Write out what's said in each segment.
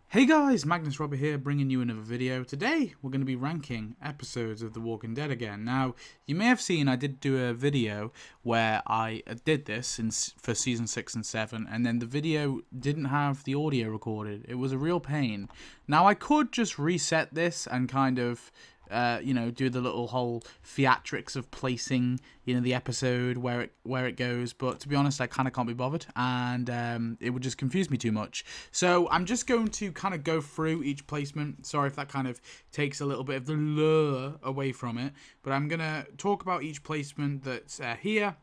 Hey guys, Magnus Robert here, bringing you another video. Today, we're going to be ranking episodes of The Walking Dead again. Now, you may have seen I did do a video where I did this for Season 6 and 7, and then the video didn't have the audio recorded. It was a real pain. Now, I could just reset this and kind of do the little whole theatrics of placing, the episode where it goes. But to be honest, I kind of can't be bothered, and it would just confuse me too much. So I'm just going to kind of go through each placement. Sorry if that kind of takes a little bit of the lure away from it, but I'm gonna talk about each placement that's here.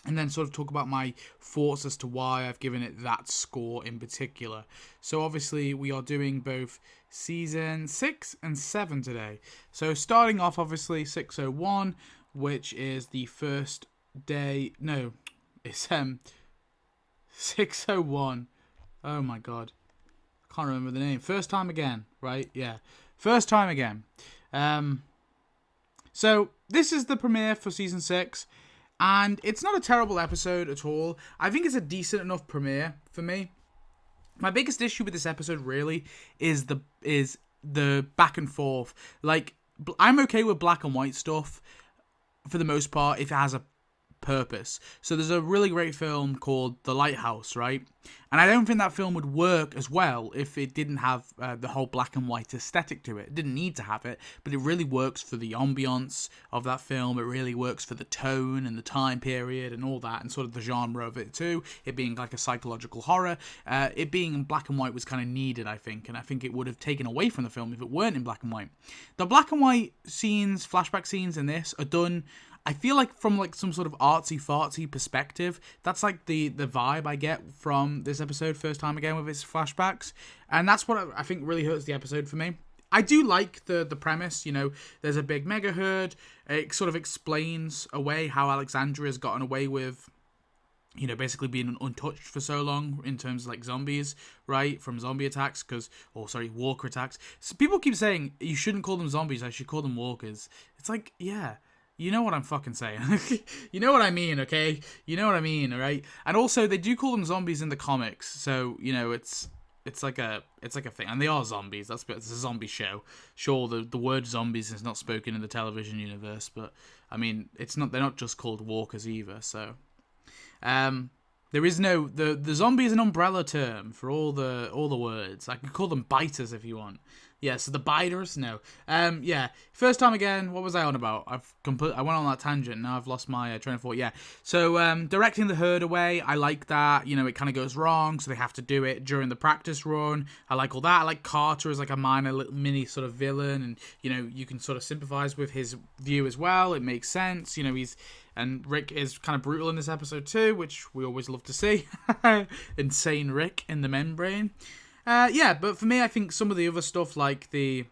And then sort of talk about my thoughts as to why I've given it that score in particular. So obviously we are doing both Season 6 and 7 today. So starting off obviously 601, which is the first day... No, it's 601. Oh my god. I can't remember the name. First time again, right? Yeah. First time again. So this is the premiere for Season 6. And it's not a terrible episode at all. I think it's a decent enough premiere for me. My biggest issue with this episode really is the back and forth. Like, I'm okay with black and white stuff for the most part if it has a purpose. So there's a really great film called The Lighthouse, right? And I don't think that film would work as well if it didn't have the whole black and white aesthetic to it. It didn't need to have it, but it really works for the ambiance of that film. It really works for the tone and the time period and all that, and sort of the genre of it too. It being like a psychological horror. It being in black and white was kind of needed, I think, and I think it would have taken away from the film if it weren't in black and white. The black and white scenes, flashback scenes in this are done, I feel like, from like some sort of artsy-fartsy perspective. That's like the vibe I get from this episode first time again with its flashbacks. And that's what I think really hurts the episode for me. I do like the premise, there's a big mega herd. It sort of explains away how Alexandria's gotten away with, basically being untouched for so long in terms of like zombies, right? From zombie attacks, walker attacks. So people keep saying you shouldn't call them zombies, I should call them walkers. It's like, yeah. You know what I'm fucking saying. You know what I mean, okay? You know what I mean, alright? And also, they do call them zombies in the comics, so, it's like a thing. And they are zombies, it's a zombie show. Sure, the word zombies is not spoken in the television universe, but, I mean, they're not just called walkers either, so... There is no... The zombie is an umbrella term for all the words. I could call them biters if you want. Yeah, so the biters, no. First time again, what was I on about? I went on that tangent, now I've lost my train of thought, yeah. So, directing the herd away, I like that, it kind of goes wrong, so they have to do it during the practice run. I like all that. I like Carter as like a minor little mini sort of villain, and, you can sort of sympathize with his view as well. It makes sense, and Rick is kind of brutal in this episode too, which we always love to see. Insane Rick in the membrane. But for me, I think some of the other stuff, like the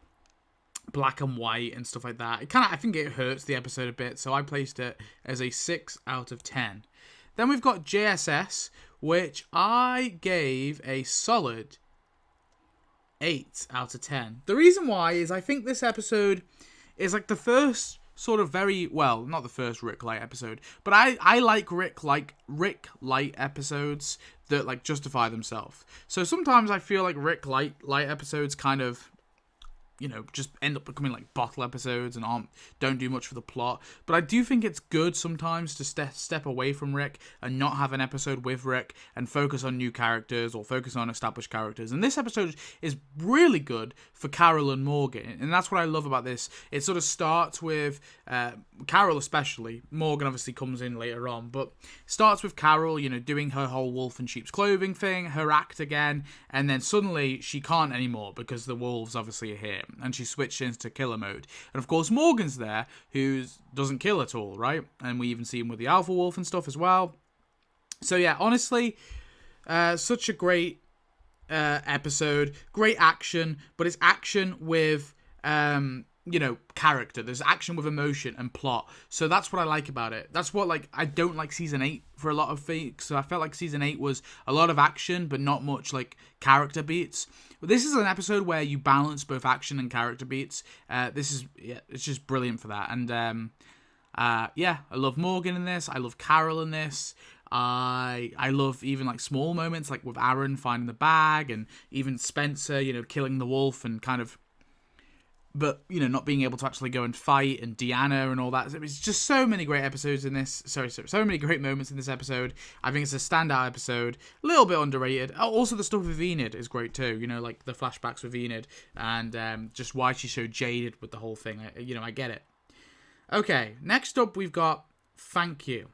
black and white and stuff like that, I think it hurts the episode a bit, so I placed it as a 6 out of 10. Then we've got JSS, which I gave a solid 8 out of 10. The reason why is I think this episode is like the first sort of not the first Rick Light episode, but I like Rick Light episodes that like justify themselves. So sometimes I feel like Rick Light episodes kind of, just end up becoming like bottle episodes and don't do much for the plot. But I do think it's good sometimes to step away from Rick and not have an episode with Rick and focus on new characters or focus on established characters. And this episode is really good for Carol and Morgan. And that's what I love about this. It sort of starts with Carol especially. Morgan obviously comes in later on. But starts with Carol, doing her whole wolf in sheep's clothing thing, her act again. And then suddenly she can't anymore because the wolves obviously are here. And she switched into killer mode. And of course Morgan's there, who doesn't kill at all, right? And we even see him with the alpha wolf and stuff as well. So yeah, honestly, such a great episode. Great action, but it's action with character. There's action with emotion and plot. So that's what I like about it. That's what, I don't like Season 8 for a lot of things. So I felt like Season 8 was a lot of action, but not much, character beats. But this is an episode where you balance both action and character beats. It's just brilliant for that. And, I love Morgan in this. I love Carol in this. I love even like small moments, like with Aaron finding the bag, and even Spencer, killing the wolf and kind of, but not being able to actually go and fight, and Deanna and all that. It's just so many great episodes in this. So many great moments in this episode. I think it's a standout episode, a little bit underrated. Oh, also the stuff with Enid is great too. Like the flashbacks with Enid, and just why she's so jaded with the whole thing. I get it. Okay, next up we've got Thank You.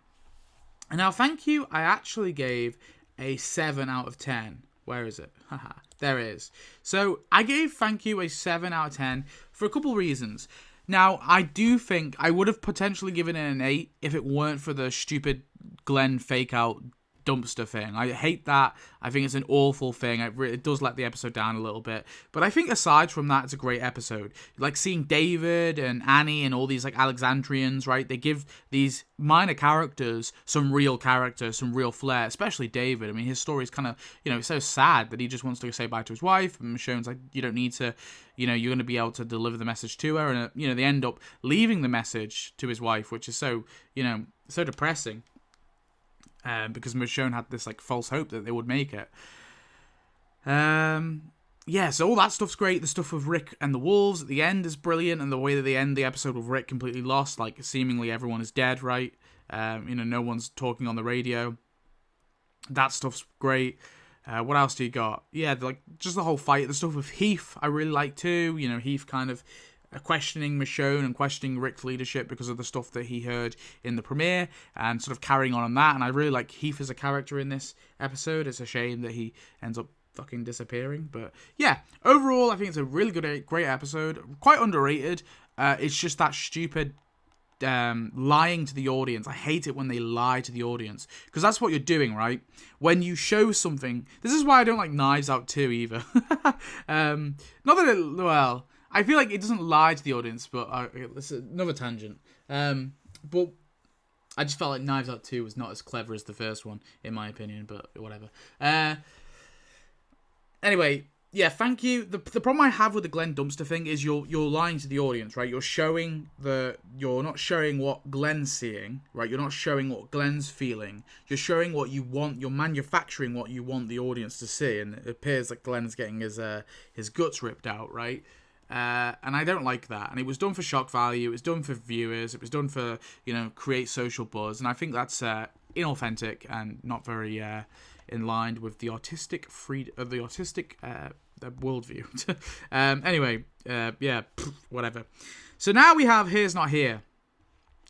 And now Thank You, I actually gave a 7 out of 10. Where is it? Haha, there it is. So I gave Thank You a 7 out of 10 for a couple reasons. Now, I do think I would have potentially given it an 8 if it weren't for the stupid Glenn fake out dumpster thing. I hate that. I think it's an awful thing. It does let the episode down a little bit. But I think aside from that, it's a great episode. Like seeing David and Annie and all these like Alexandrians, right? They give these minor characters some real character, some real flair, especially David. I mean, his story is kind of, it's so sad that he just wants to say bye to his wife. And Michonne's like, you don't need to, you're going to be able to deliver the message to her. And, they end up leaving the message to his wife, which is so, so depressing. Because Michonne had this like false hope that they would make it. So all that stuff's great. The stuff with Rick and the wolves at the end is brilliant, and the way that they end the episode with Rick completely lost, like seemingly everyone is dead, right? No one's talking on the radio. That stuff's great. What else do you got? Yeah, like just the whole fight, the stuff with Heath, I really like too. Heath kind of questioning Michonne and questioning Rick's leadership because of the stuff that he heard in the premiere, and sort of carrying on that. And I really like Heath as a character in this episode. It's a shame that he ends up fucking disappearing, but yeah, overall I think it's a really great episode, quite underrated. It's just that stupid lying to the audience. I hate it when they lie to the audience, because that's what you're doing, right? When you show something, this is why I don't like Knives Out 2 either. Not that I feel like it doesn't lie to the audience, but it's another tangent. But I just felt like Knives Out 2 was not as clever as the first one, in my opinion, but whatever. Anyway, yeah, Thank You. The problem I have with the Glenn dumpster thing is you're lying to the audience, right? You're not showing what Glenn's seeing, right? You're not showing what Glenn's feeling. You're showing what you want. You're manufacturing what you want the audience to see, and it appears like Glenn's getting his guts ripped out, right? And I don't like that. And it was done for shock value. It was done for viewers. It was done for, create social buzz. And I think that's inauthentic and not very in line with the artistic worldview. Anyway, whatever. So now we have Here's Not Here.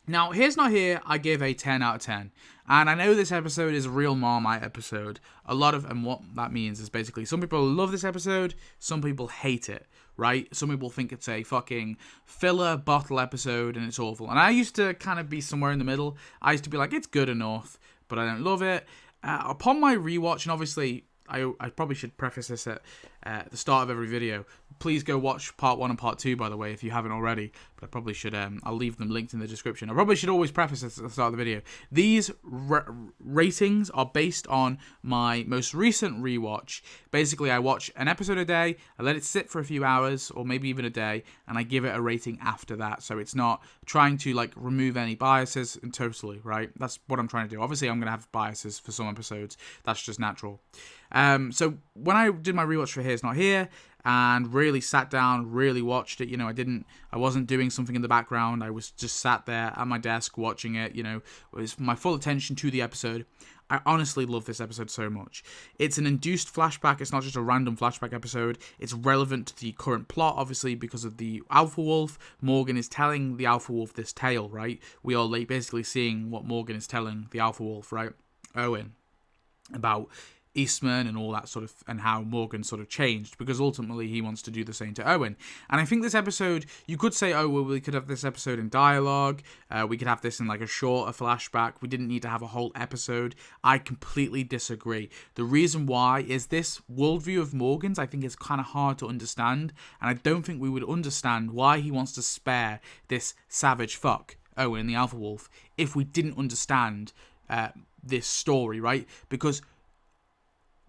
Now, Here's Not Here, I give a 10 out of 10. And I know this episode is a real Marmite episode. And what that means is basically some people love this episode, some people hate it, right? Some people think it's a fucking filler bottle episode and it's awful. And I used to kind of be somewhere in the middle. I used to be like, it's good enough, but I don't love it. Upon my rewatch, and obviously I probably should preface this at the start of every video. Please go watch part 1 and part 2, by the way, if you haven't already. But I probably should, I'll leave them linked in the description. I probably should always preface this at the start of the video. These ratings are based on my most recent rewatch. Basically, I watch an episode a day, I let it sit for a few hours, or maybe even a day, and I give it a rating after that. So it's not trying to, like, remove any biases and totally, right? That's what I'm trying to do. Obviously, I'm going to have biases for some episodes. That's just natural. So when I did my rewatch for Here's Not Here, and really sat down, really watched it, I wasn't doing something in the background, I was just sat there at my desk watching it, it was my full attention to the episode. I honestly love this episode so much. It's an induced flashback, it's not just a random flashback episode, it's relevant to the current plot, obviously, because of the Alpha Wolf. Morgan is telling the Alpha Wolf this tale, right? We are basically seeing what Morgan is telling the Alpha Wolf, right? Owen, about Eastman and all that sort of, and how Morgan sort of changed, because ultimately he wants to do the same to Owen. And I think this episode, you could say, oh, well, we could have this episode in dialogue, we could have this in like a shorter flashback, we didn't need to have a whole episode. I completely disagree. The reason why is this worldview of Morgan's, I think, is kind of hard to understand, and I don't think we would understand why he wants to spare this savage fuck, Owen, the Alpha Wolf, if we didn't understand this story, right? Because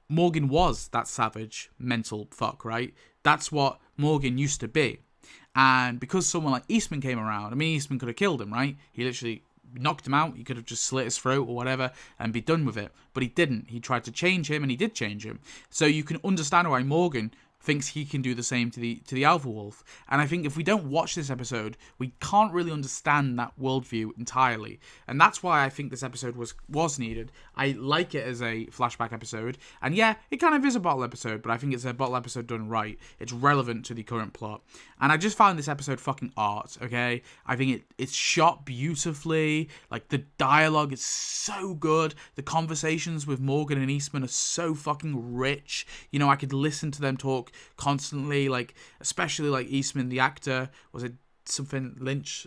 Morgan was that savage mental fuck, right? That's what Morgan used to be. And because someone like Eastman came around, I mean, Eastman could have killed him, right? He literally knocked him out. He could have just slit his throat or whatever and be done with it. But he didn't. He tried to change him, and he did change him. So you can understand why Morgan thinks he can do the same to the alpha wolf. And I think if we don't watch this episode, we can't really understand that worldview entirely. And that's why I think this episode was needed. I like it as a flashback episode. And yeah, it kind of is a bottle episode, but I think it's a bottle episode done right. It's relevant to the current plot. And I just found this episode fucking art, okay? I think it's shot beautifully. Like, the dialogue is so good. The conversations with Morgan and Eastman are so fucking rich. You know, I could listen to them talk constantly, like, especially like Eastman, the actor, was it something Lynch?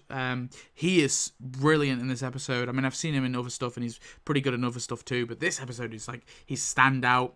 He is brilliant in this episode. I mean, I've seen him in other stuff, and he's pretty good in other stuff too, but this episode is like, he's standout.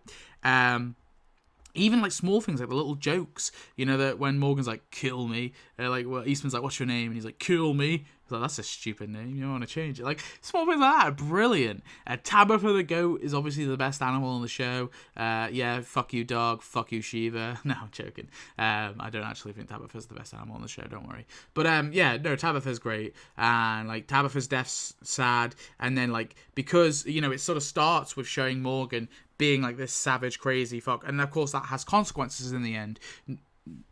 Even like small things, like the little jokes, you know, that when Morgan's like, kill me, like, well, Eastman's like, what's your name? And he's like, kill me. He's like, that's a stupid name, you don't want to change it. Like, small things like that are brilliant. Tabitha the goat is obviously the best animal on the show. Yeah, fuck you dog, fuck you Shiva. No, I'm joking. I don't actually think Tabitha's the best animal on the show, don't worry. But yeah, no, Tabitha's great. And like, Tabitha's death's sad. And then like, because, you know, it sort of starts with showing Morgan being like this savage, crazy fuck. And of course that has consequences in the end.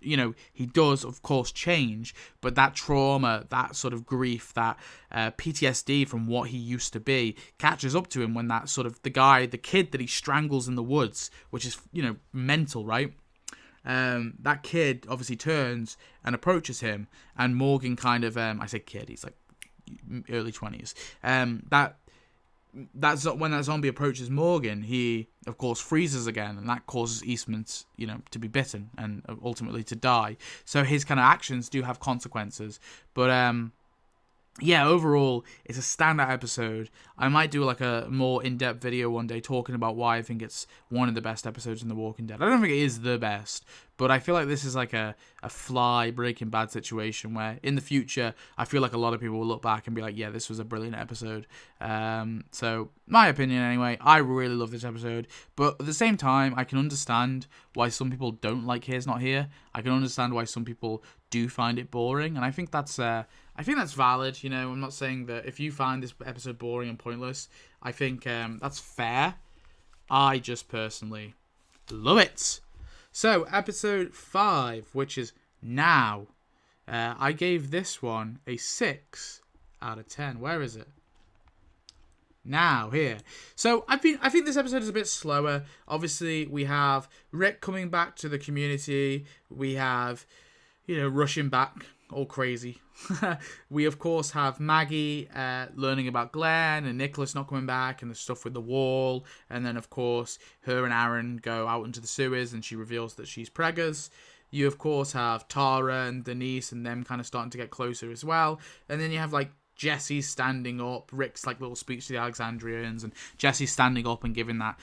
You know, he does, of course, change, but that trauma, that sort of grief, that PTSD from what he used to be catches up to him when that sort of, the kid that he strangles in the woods, which is, you know, mental, right? That kid obviously turns and approaches him, and Morgan kind of, I say kid, he's like early 20s. That's when that zombie approaches Morgan, he of course freezes again, and that causes Eastman, you know, to be bitten and ultimately to die. So his kind of actions do have consequences. But yeah, overall, it's a standout episode. I might do like a more in-depth video one day talking about why I think it's one of the best episodes in The Walking Dead. I don't think it is the best, but I feel like this is like a Fly, Breaking Bad situation where in the future, I feel like a lot of people will look back and be like, yeah, this was a brilliant episode. So, my opinion anyway, I really love this episode, but at the same time, I can understand why some people don't like Here's Not Here. I can understand why some people do find it boring, and I think that's valid. You know, I'm not saying that if you find this episode boring and pointless, I think that's fair. I just personally love it. So, episode 5, which is Now. I gave this one a 6 out of 10. Where is it? Now, here. So, I think this episode is a bit slower. Obviously, we have Rick coming back to the community. We have, you know, rushing back, all crazy. We, of course, have Maggie learning about Glenn and Nicholas not coming back and the stuff with the wall. And then, of course, her and Aaron go out into the sewers and she reveals that she's preggers. You, of course, have Tara and Denise and them kind of starting to get closer as well. And then you have, like, Jesse standing up, Rick's like little speech to the Alexandrians, and Jesse standing up and giving that,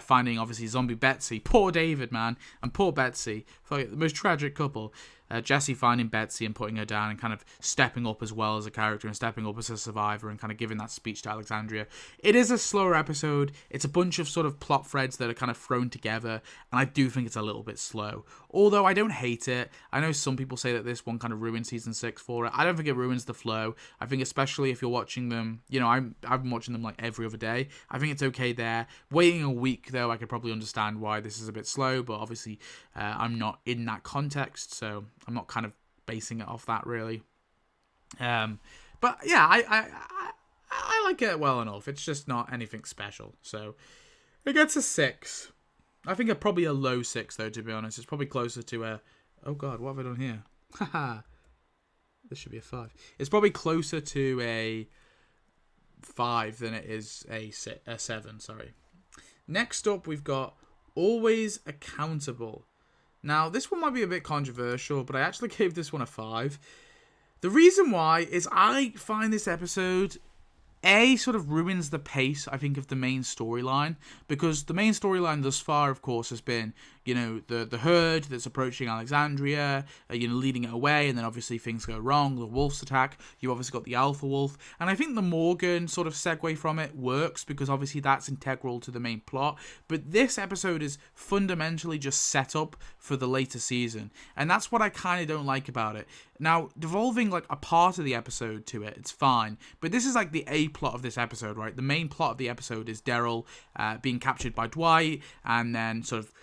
finding obviously zombie Betsy. Poor David, man, and poor Betsy, the most tragic couple. Jesse finding Betsy and putting her down and kind of stepping up as well as a character and stepping up as a survivor and kind of giving that speech to Alexandria. It is a slower episode. It's a bunch of sort of plot threads that are kind of thrown together, and I do think it's a little bit slow. Although I don't hate it. I know some people say that this one kind of ruined season 6 for it. I don't think it ruins the flow. I think especially if you're watching them, you know, I've been watching them like every other day. I think it's okay there. Waiting a week though, I could probably understand why this is a bit slow, but obviously I'm not in that context, so I'm not kind of basing it off that really. But yeah, I like it well enough. It's just not anything special. So it gets a 6. I think probably a low 6 though, to be honest. It's probably closer to a, oh god, what have I done here? Haha. This should be a 5. It's probably closer to a 5 than it is a 7, sorry. Next up, we've got Always Accountable. Now, this one might be a bit controversial, but I actually gave this one a 5. The reason why is I find this episode, sort of ruins the pace, I think, of the main storyline. Because the main storyline thus far, of course, has been, the herd that's approaching Alexandria, leading it away, and then obviously things go wrong, the wolves attack, you've obviously got the alpha wolf, and I think the Morgan sort of segue from it works, because obviously that's integral to the main plot, but this episode is fundamentally just set up for the later season, and that's what I kind of don't like about it. Now, devolving like a part of the episode to it, it's fine, but this is like the A plot of this episode, right? The main plot of the episode is Daryl being captured by Dwight, and then sort of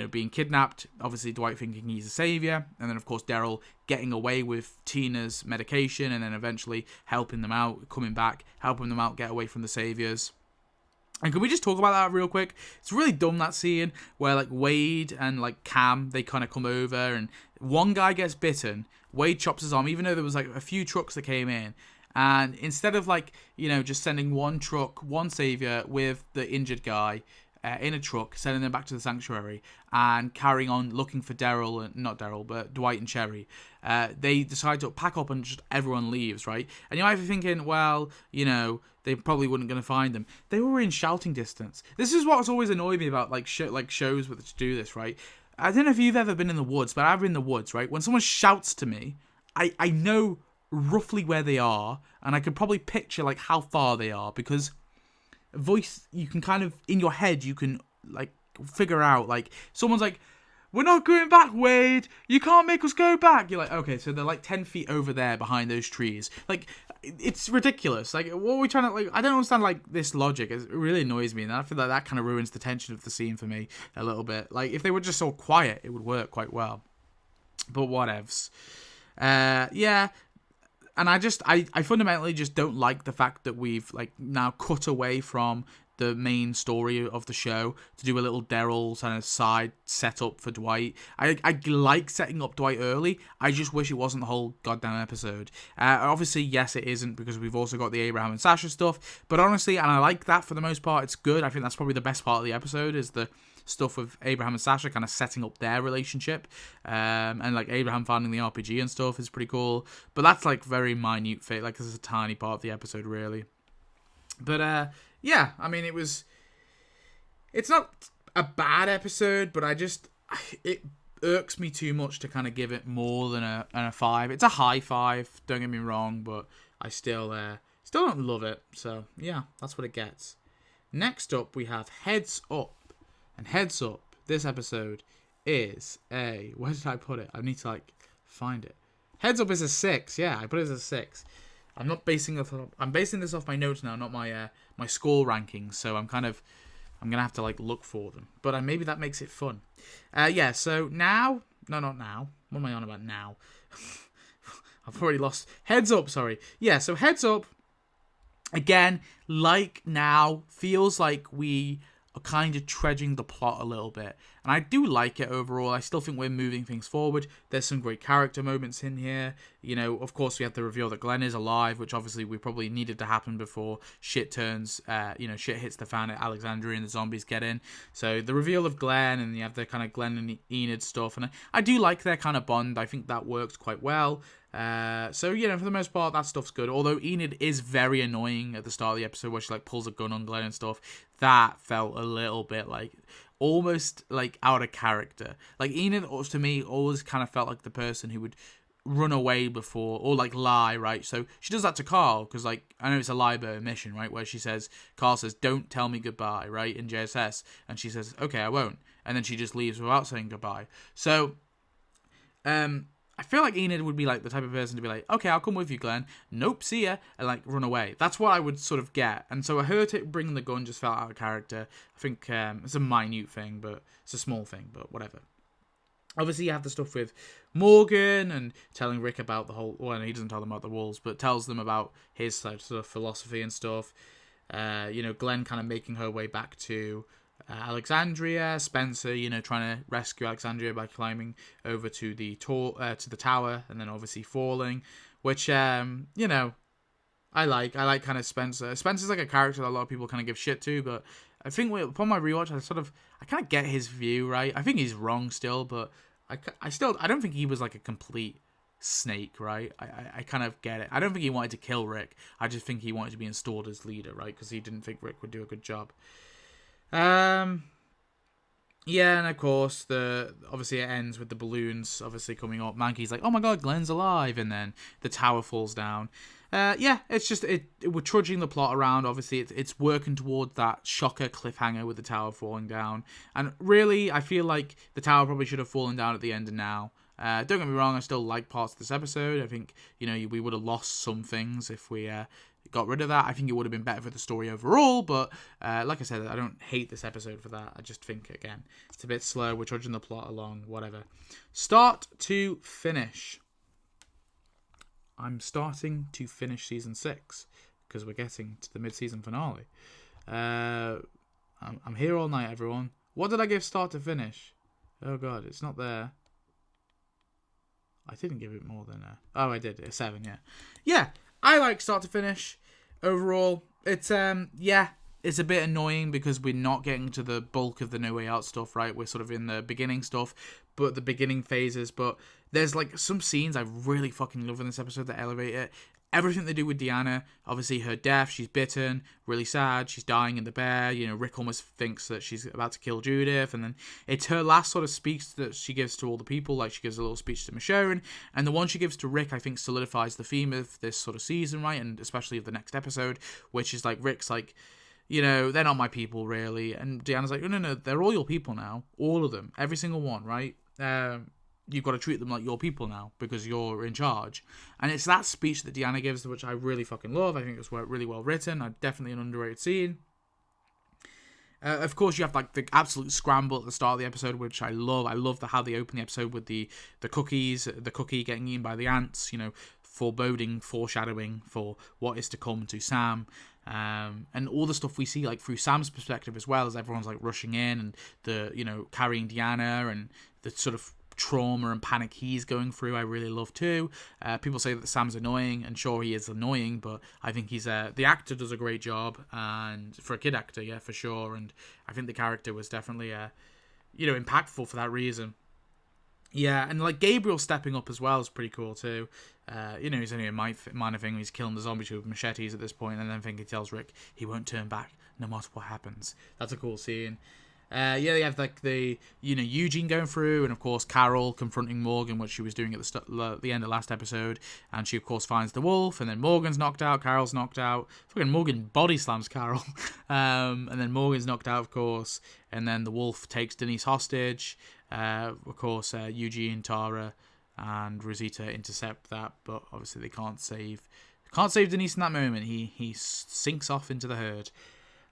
being kidnapped, obviously Dwight thinking he's a savior, and then of course Daryl getting away with Tina's medication, and then eventually helping them out, coming back, helping them out, get away from the saviors. And can we just talk about that real quick? It's really dumb, that scene where like Wade and like Cam, they kind of come over, and one guy gets bitten, Wade chops his arm, even though there was like a few trucks that came in, and instead of like just sending one truck, one savior with the injured guy in a truck, sending them back to the sanctuary, and carrying on looking for but Dwight and Cherry, they decide to pack up and just everyone leaves, right? And you might be thinking, well, they probably wouldn't going to find them. They were in shouting distance. This is what's always annoyed me about shows which do this, right? I don't know if you've ever been in the woods, but I've been in the woods, right? When someone shouts to me, I know roughly where they are, and I could probably picture like how far they are, because voice, you can kind of, in your head, you can like figure out, like someone's like, we're not going back, Wade, you can't make us go back. You're like, okay, so they're like 10 feet over there behind those trees. Like, it's ridiculous. Like, what are we trying to, like, I don't understand like this logic. It really annoys me, and I feel like that kind of ruins the tension of the scene for me a little bit. Like, if they were just so quiet, it would work quite well, but whatevs. Yeah. And I fundamentally just don't like the fact that we've like now cut away from the main story of the show to do a little Daryl kind of side setup for Dwight. I like setting up Dwight early. I just wish it wasn't the whole goddamn episode. Obviously, yes, it isn't, because we've also got the Abraham and Sasha stuff. But honestly, and I like that for the most part, it's good. I think that's probably the best part of the episode, is the stuff with Abraham and Sasha kind of setting up their relationship, and like Abraham finding the RPG and stuff is pretty cool, but that's like very minute fit, like this is a tiny part of the episode really. But yeah, I mean, it's not a bad episode, but it irks me too much to kind of give it more than a 5. It's a high 5, don't get me wrong, but I still don't love it. So yeah, that's what it gets. Next up, we have Heads Up. And Heads Up, this episode is where did I put it? I need to like find it. Heads Up is a 6. Yeah, I put it as a 6. I'm basing this off my notes now, not my my score rankings. So I'm gonna have to like look for them. But maybe that makes it fun. Yeah. So now, no, not now. What am I on about now? I've already lost. Heads Up. Sorry. Yeah. So Heads Up. Again, like now, feels like we are kind of trudging the plot a little bit. And I do like it overall. I still think we're moving things forward. There's some great character moments in here. Of course, we have the reveal that Glenn is alive, which obviously we probably needed to happen before shit turns, shit hits the fan at Alexandria and the zombies get in. So the reveal of Glenn, and you have the kind of Glenn and Enid stuff. And I do like their kind of bond. I think that works quite well. So for the most part, that stuff's good. Although Enid is very annoying at the start of the episode, where she like pulls a gun on Glenn and stuff. That felt a little bit like almost like out of character. Like Enid, to me, always kind of felt like the person who would run away before, or like lie, right? So she does that to Carl, because like I know it's a lie by omission, right? Where Carl says, "Don't tell me goodbye," right, in JSS, and she says, "Okay, I won't," and then she just leaves without saying goodbye. So, I feel like Enid would be like the type of person to be like, okay, I'll come with you, Glenn. Nope, see ya, and like run away. That's what I would sort of get. And so her bringing the gun just felt out of character. I think it's a minute thing, but it's a small thing, but whatever. Obviously, you have the stuff with Morgan and telling Rick about the whole... Well, he doesn't tell them about the wolves, but tells them about his sort of philosophy and stuff. Glenn kind of making her way back to Alexandria. Spencer, trying to rescue Alexandria by climbing over to the tower, and then obviously falling. Which, I like. I like kind of Spencer. Spencer's like a character that a lot of people kind of give shit to, but I think upon my rewatch, I kind of get his view, right? I think he's wrong still, but I don't think he was like a complete snake, right? I kind of get it. I don't think he wanted to kill Rick. I just think he wanted to be installed as leader, right? Because he didn't think Rick would do a good job. Yeah, and of course, obviously it ends with the balloons obviously coming up. Mankey's like, "Oh my god, Glenn's alive," and then the tower falls down. Yeah, it's just we're trudging the plot around. Obviously, it's working towards that shocker cliffhanger with the tower falling down. And really, I feel like the tower probably should have fallen down at the end of now. Don't get me wrong, I still like parts of this episode. I think we would have lost some things if we got rid of that. I think it would have been better for the story overall, but like I said, I don't hate this episode for that. I just think, again, it's a bit slow. We're trudging the plot along, whatever. Start to finish. I'm starting to finish season 6 because we're getting to the mid-season finale. I'm here all night, everyone. What did I give start to finish? Oh god, it's not there. I didn't give it more than I did. A 7, yeah. Yeah, I like start to finish. Overall, it's it's a bit annoying because we're not getting to the bulk of the No Way Out stuff, right? We're sort of in the beginning stuff, but the beginning phases. But there's like some scenes I really fucking love in this episode that elevate it. Everything they do with Deanna, obviously her death, she's bitten, really sad, she's dying in the bear. Rick almost thinks that she's about to kill Judith, and then it's her last sort of speech that she gives to all the people, like she gives a little speech to Michonne, and the one she gives to Rick, I think, solidifies the theme of this sort of season, right, and especially of the next episode, which is like Rick's like, they're not my people, really, and Deanna's like, no, they're all your people now, all of them, every single one, right? You've got to treat them like your people now because you're in charge. And it's that speech that Deanna gives, which I really fucking love. I think it's really well written. Definitely an underrated scene. Of course, you have like the absolute scramble at the start of the episode, which I love. I love how they open the episode with the cookies, the cookie getting eaten by the ants, foreboding, foreshadowing for what is to come to Sam. And all the stuff we see like through Sam's perspective as well, as everyone's like rushing in and the carrying Deanna and the sort of trauma and panic he's going through, I really love too. People say that Sam's annoying, and sure, he is annoying, but I think he's the actor does a great job, and for a kid actor, yeah, for sure. And I think the character was definitely impactful for that reason. Yeah, and like Gabriel stepping up as well is pretty cool too. He's only a minor thing. He's killing the zombies with machetes at this point, and then I think he tells Rick he won't turn back no matter what happens. That's a cool scene. They have like the Eugene going through, and of course Carol confronting Morgan, what she was doing at the end of last episode, and she of course finds the wolf, and then Morgan's knocked out, Carol's knocked out, fucking Morgan body slams Carol, and then Morgan's knocked out of course, and then the wolf takes Denise hostage. Of course, Eugene, Tara, and Rosita intercept that, but obviously they can't save Denise in that moment. He sinks off into the herd.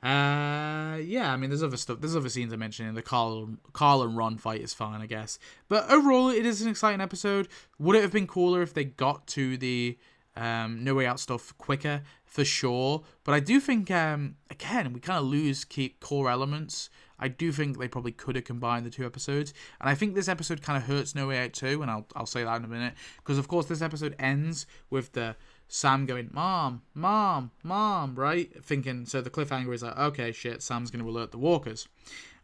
I mean, there's other stuff. There's other scenes I mentioned. The Carl and Ron fight is fine, I guess. But overall, it is an exciting episode. Would it have been cooler if they got to the No Way Out stuff quicker? For sure. But I do think, again, we kind of lose key core elements. I do think they probably could have combined the two episodes. And I think this episode kind of hurts No Way Out too, and I'll say that in a minute. Because, of course, this episode ends with the Sam going, Mom, Mom, Mom, right? Thinking, so the cliffhanger is like, okay, shit, Sam's going to alert the walkers.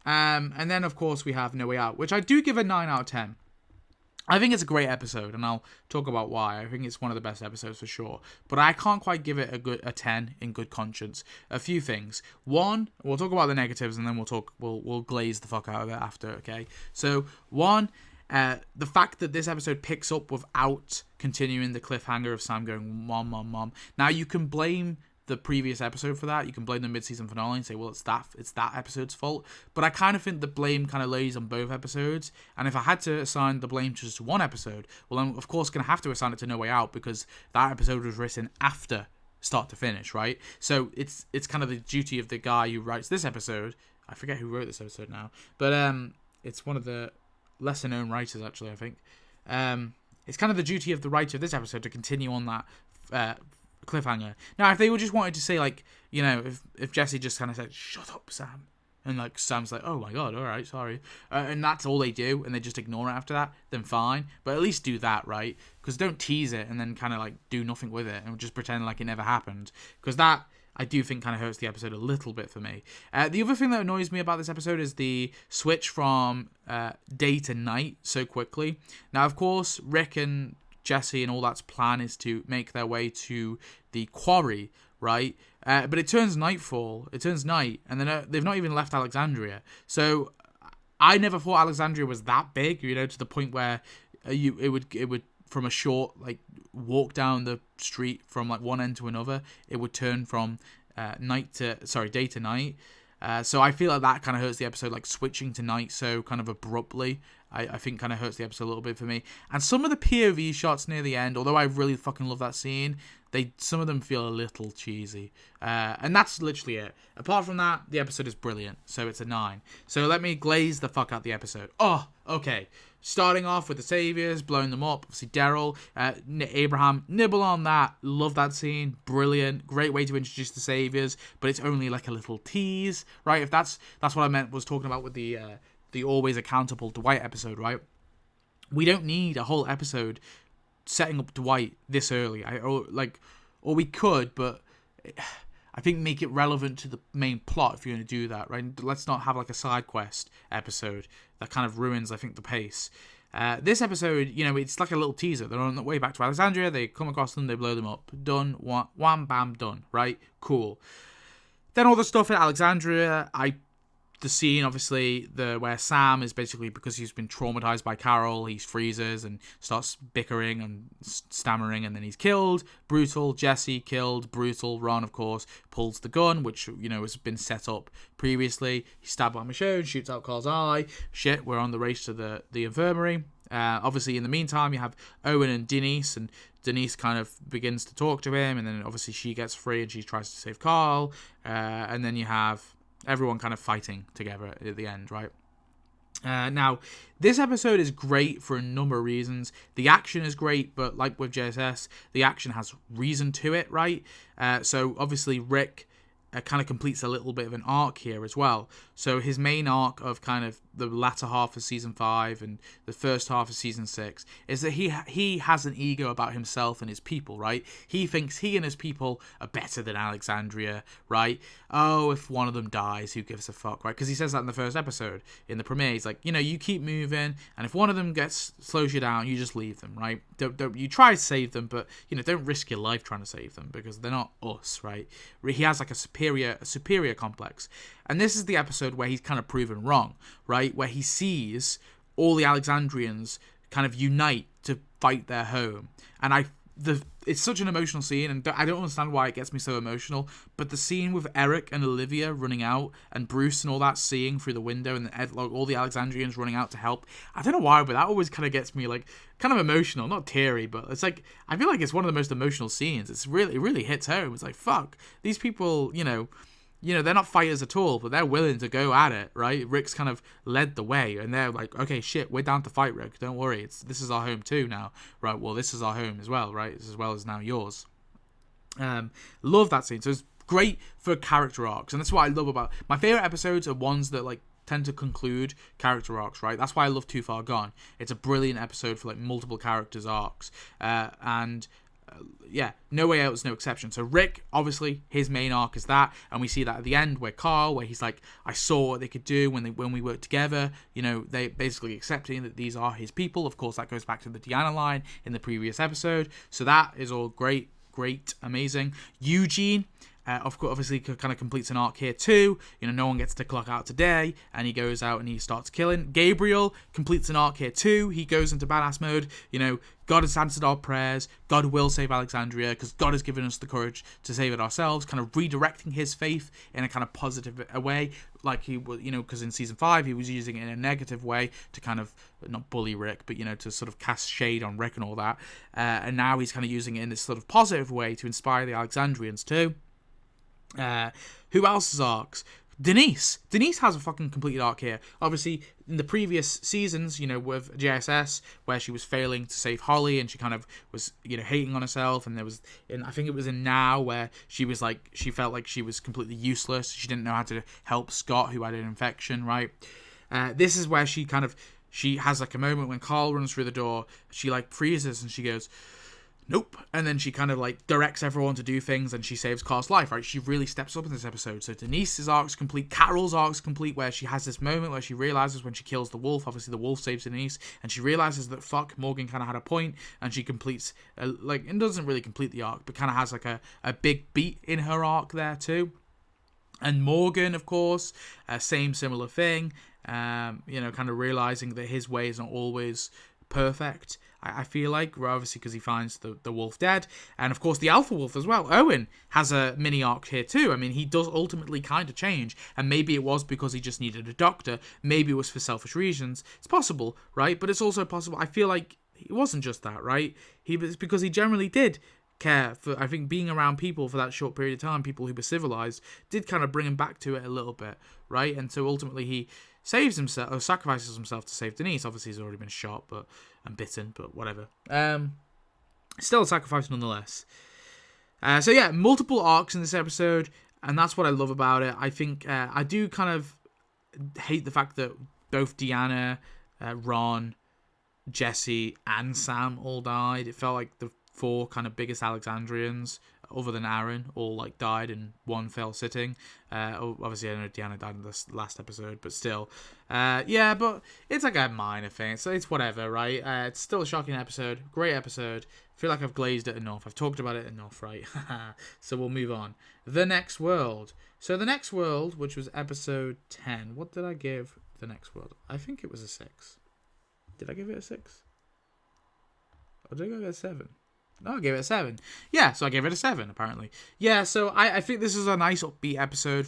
And then, of course, we have No Way Out, which I do give a 9 out of 10. I think it's a great episode, and I'll talk about why. I think it's one of the best episodes for sure. But I can't quite give it a 10 in good conscience. A few things. One, we'll talk about the negatives, and then we'll glaze the fuck out of it after, okay? So, one, the fact that this episode picks up without continuing the cliffhanger of Sam going, Mom, Mom, Mom. Now, you can blame the previous episode for that. You can blame the mid-season finale and say, well, it's that episode's fault. But I kind of think the blame kind of lays on both episodes. And if I had to assign the blame to just one episode, well, I'm of course going to have to assign it to No Way Out, because that episode was written after start to finish, right? So it's kind of the duty of the guy who writes this episode. I forget who wrote this episode now, but it's one of the lesser known writers, actually, I think. It's kind of the duty of the writer of this episode to continue on that cliffhanger. Now, if they were just wanted to say, like, if Jesse just kind of said, shut up, Sam, and like Sam's like, oh my god, alright, sorry, and that's all they do, and they just ignore it after that, then fine. But at least do that, right? Because don't tease it and then kind of like do nothing with it and just pretend like it never happened, because that, I do think, kind of hurts the episode a little bit for me. The other thing that annoys me about this episode is the switch from day to night so quickly. Now, of course, Rick and Jesse and all that's plan is to make their way to the quarry, right? But it turns night, and then they've not even left Alexandria. So I never thought Alexandria was that big, to the point where it would from a short like walk down the street from like one end to another, it would turn from day to night. So I feel like that kind of hurts the episode, like switching to night so kind of abruptly. I think kind of hurts the episode a little bit for me. And some of the POV shots near the end, although I really fucking love that scene, some of them feel a little cheesy. And that's literally it. Apart from that, the episode is brilliant. So it's a 9. So let me glaze the fuck out the episode. Oh, okay. Starting off with the Saviors, blowing them up. Obviously, Daryl, Abraham, nibble on that. Love that scene. Brilliant. Great way to introduce the Saviors, but it's only like a little tease, right? If that's what I was talking about with the Always Accountable Dwight episode, right? We don't need a whole episode setting up Dwight this early. Or we could, but I think make it relevant to the main plot if you're going to do that, right? Let's not have like a side quest episode that kind of ruins, I think, the pace. This episode, it's like a little teaser. They're on the way back to Alexandria. They come across them. They blow them up. Done. Wham, bam, done. Right? Cool. Then all the stuff in Alexandria, the scene, obviously, where Sam is basically, because he's been traumatized by Carol, he freezes and starts bickering and stammering, and then he's killed. Brutal. Jesse killed. Brutal. Ron, of course, pulls the gun, which, has been set up previously. He's stabbed by Michonne, shoots out Carl's eye. Shit, we're on the race to the infirmary. Obviously, in the meantime, you have Owen and Denise kind of begins to talk to him, and then obviously she gets free and she tries to save Carl. And then you have everyone kind of fighting together at the end, right? Now, this episode is great for a number of reasons. The action is great, but like with JSS, the action has reason to it, right? So obviously Rick kind of completes a little bit of an arc here as well. So his main arc of kind of the latter half of season 5 and the first half of season 6 is that he has an ego about himself and his people, right? He thinks he and his people are better than Alexandria, right? Oh, if one of them dies, who gives a fuck, right? Because he says that in the first episode in the premiere. He's like, you keep moving, and if one of them slows you down, you just leave them, right? Don't you try to save them, but don't risk your life trying to save them, because they're not us, right? He has like a superior complex. And this is the episode where he's kind of proven wrong, right? Where he sees all the Alexandrians kind of unite to fight their home. And it's such an emotional scene, and I don't understand why it gets me so emotional, but the scene with Eric and Olivia running out, and Bruce and all that seeing through the window, and all the Alexandrians running out to help, I don't know why, but that always kind of gets me like kind of emotional, not teary, but it's like, I feel like it's one of the most emotional scenes. It really hits home. It's like, fuck, these people, they're not fighters at all, but they're willing to go at it, right? Rick's kind of led the way, and they're like, okay, shit, we're down to fight, Rick. Don't worry, this is our home too now, right? Well, this is our home as well, right? As well as now yours. Love that scene. So it's great for character arcs, and that's what I love about my favorite episodes are ones that like tend to conclude character arcs, right? That's why I love Too Far Gone. It's a brilliant episode for like multiple characters arcs, No Way Out is no exception. So Rick, obviously, his main arc is that, and we see that at the end where Carl, where he's like, I saw what they could do when we worked together. They basically accepting that these are his people. Of course, that goes back to the Deanna line in the previous episode. So that is all great, amazing. Eugene, of course, obviously, kind of completes an arc here too. No one gets to clock out today, and he goes out and he starts killing. Gabriel completes an arc here too. He goes into badass mode. God has answered our prayers. God will save Alexandria because God has given us the courage to save it ourselves. Kind of redirecting his faith in a kind of positive way, like he was, because in season 5 he was using it in a negative way to kind of not bully Rick, but to sort of cast shade on Rick and all that. And now he's kind of using it in this sort of positive way to inspire the Alexandrians too. Who else's arcs? Denise has a fucking completed arc here. Obviously, in the previous seasons, with JSS, where she was failing to save Holly, and she kind of was, hating on herself, and there was, I think it was in Now, where she was like, she felt like she was completely useless. She didn't know how to help Scott, who had an infection, right? This is where she has like a moment when Carl runs through the door, she like freezes, and she goes, nope. And then she kind of like directs everyone to do things, and she saves Carl's life, right? She really steps up in this episode. So Denise's arc's complete. Carol's arc's complete, where she has this moment where she realizes when she kills the wolf, obviously the wolf saves Denise, and she realizes that fuck, Morgan kind of had a point, and she completes, it doesn't really complete the arc, but kind of has like a big beat in her arc there too. And Morgan, of course, similar thing. kind of realizing that his way is not always perfect. I feel like, obviously, because he finds the wolf dead, and of course the alpha wolf as well. Owen has a mini arc here too. I mean, he does ultimately kind of change, and maybe it was because he just needed a doctor. Maybe it was for selfish reasons. It's possible, right? But it's also possible. I feel like it wasn't just that, right? It's because he generally did care for, I think, being around people for that short period of time, people who were civilized, did kind of bring him back to it a little bit, right? And so ultimately he saves himself, or sacrifices himself to save Denise. Obviously he's already been shot and bitten, but whatever. Still a sacrifice nonetheless. So yeah, multiple arcs in this episode, and that's what I love about it. I think I do kind of hate the fact that both Deanna, Ron, Jesse, and Sam all died. It felt like the 4 kind of biggest Alexandrians, other than Aaron, all like died in one fell sitting. Obviously, I know Deanna died in this last episode, but still, but it's like a minor thing, so it's whatever, right? It's still a shocking episode, great episode. I feel like I've glazed it enough. I've talked about it enough, right? So we'll move on. The Next World. So The Next World, which was episode 10. What did I give The Next World? I think it was a 6. Did I give it a 6? Or did I give it a 7? No, I gave it a 7. Yeah, so I gave it a 7, apparently. Yeah, so I think this is a nice upbeat episode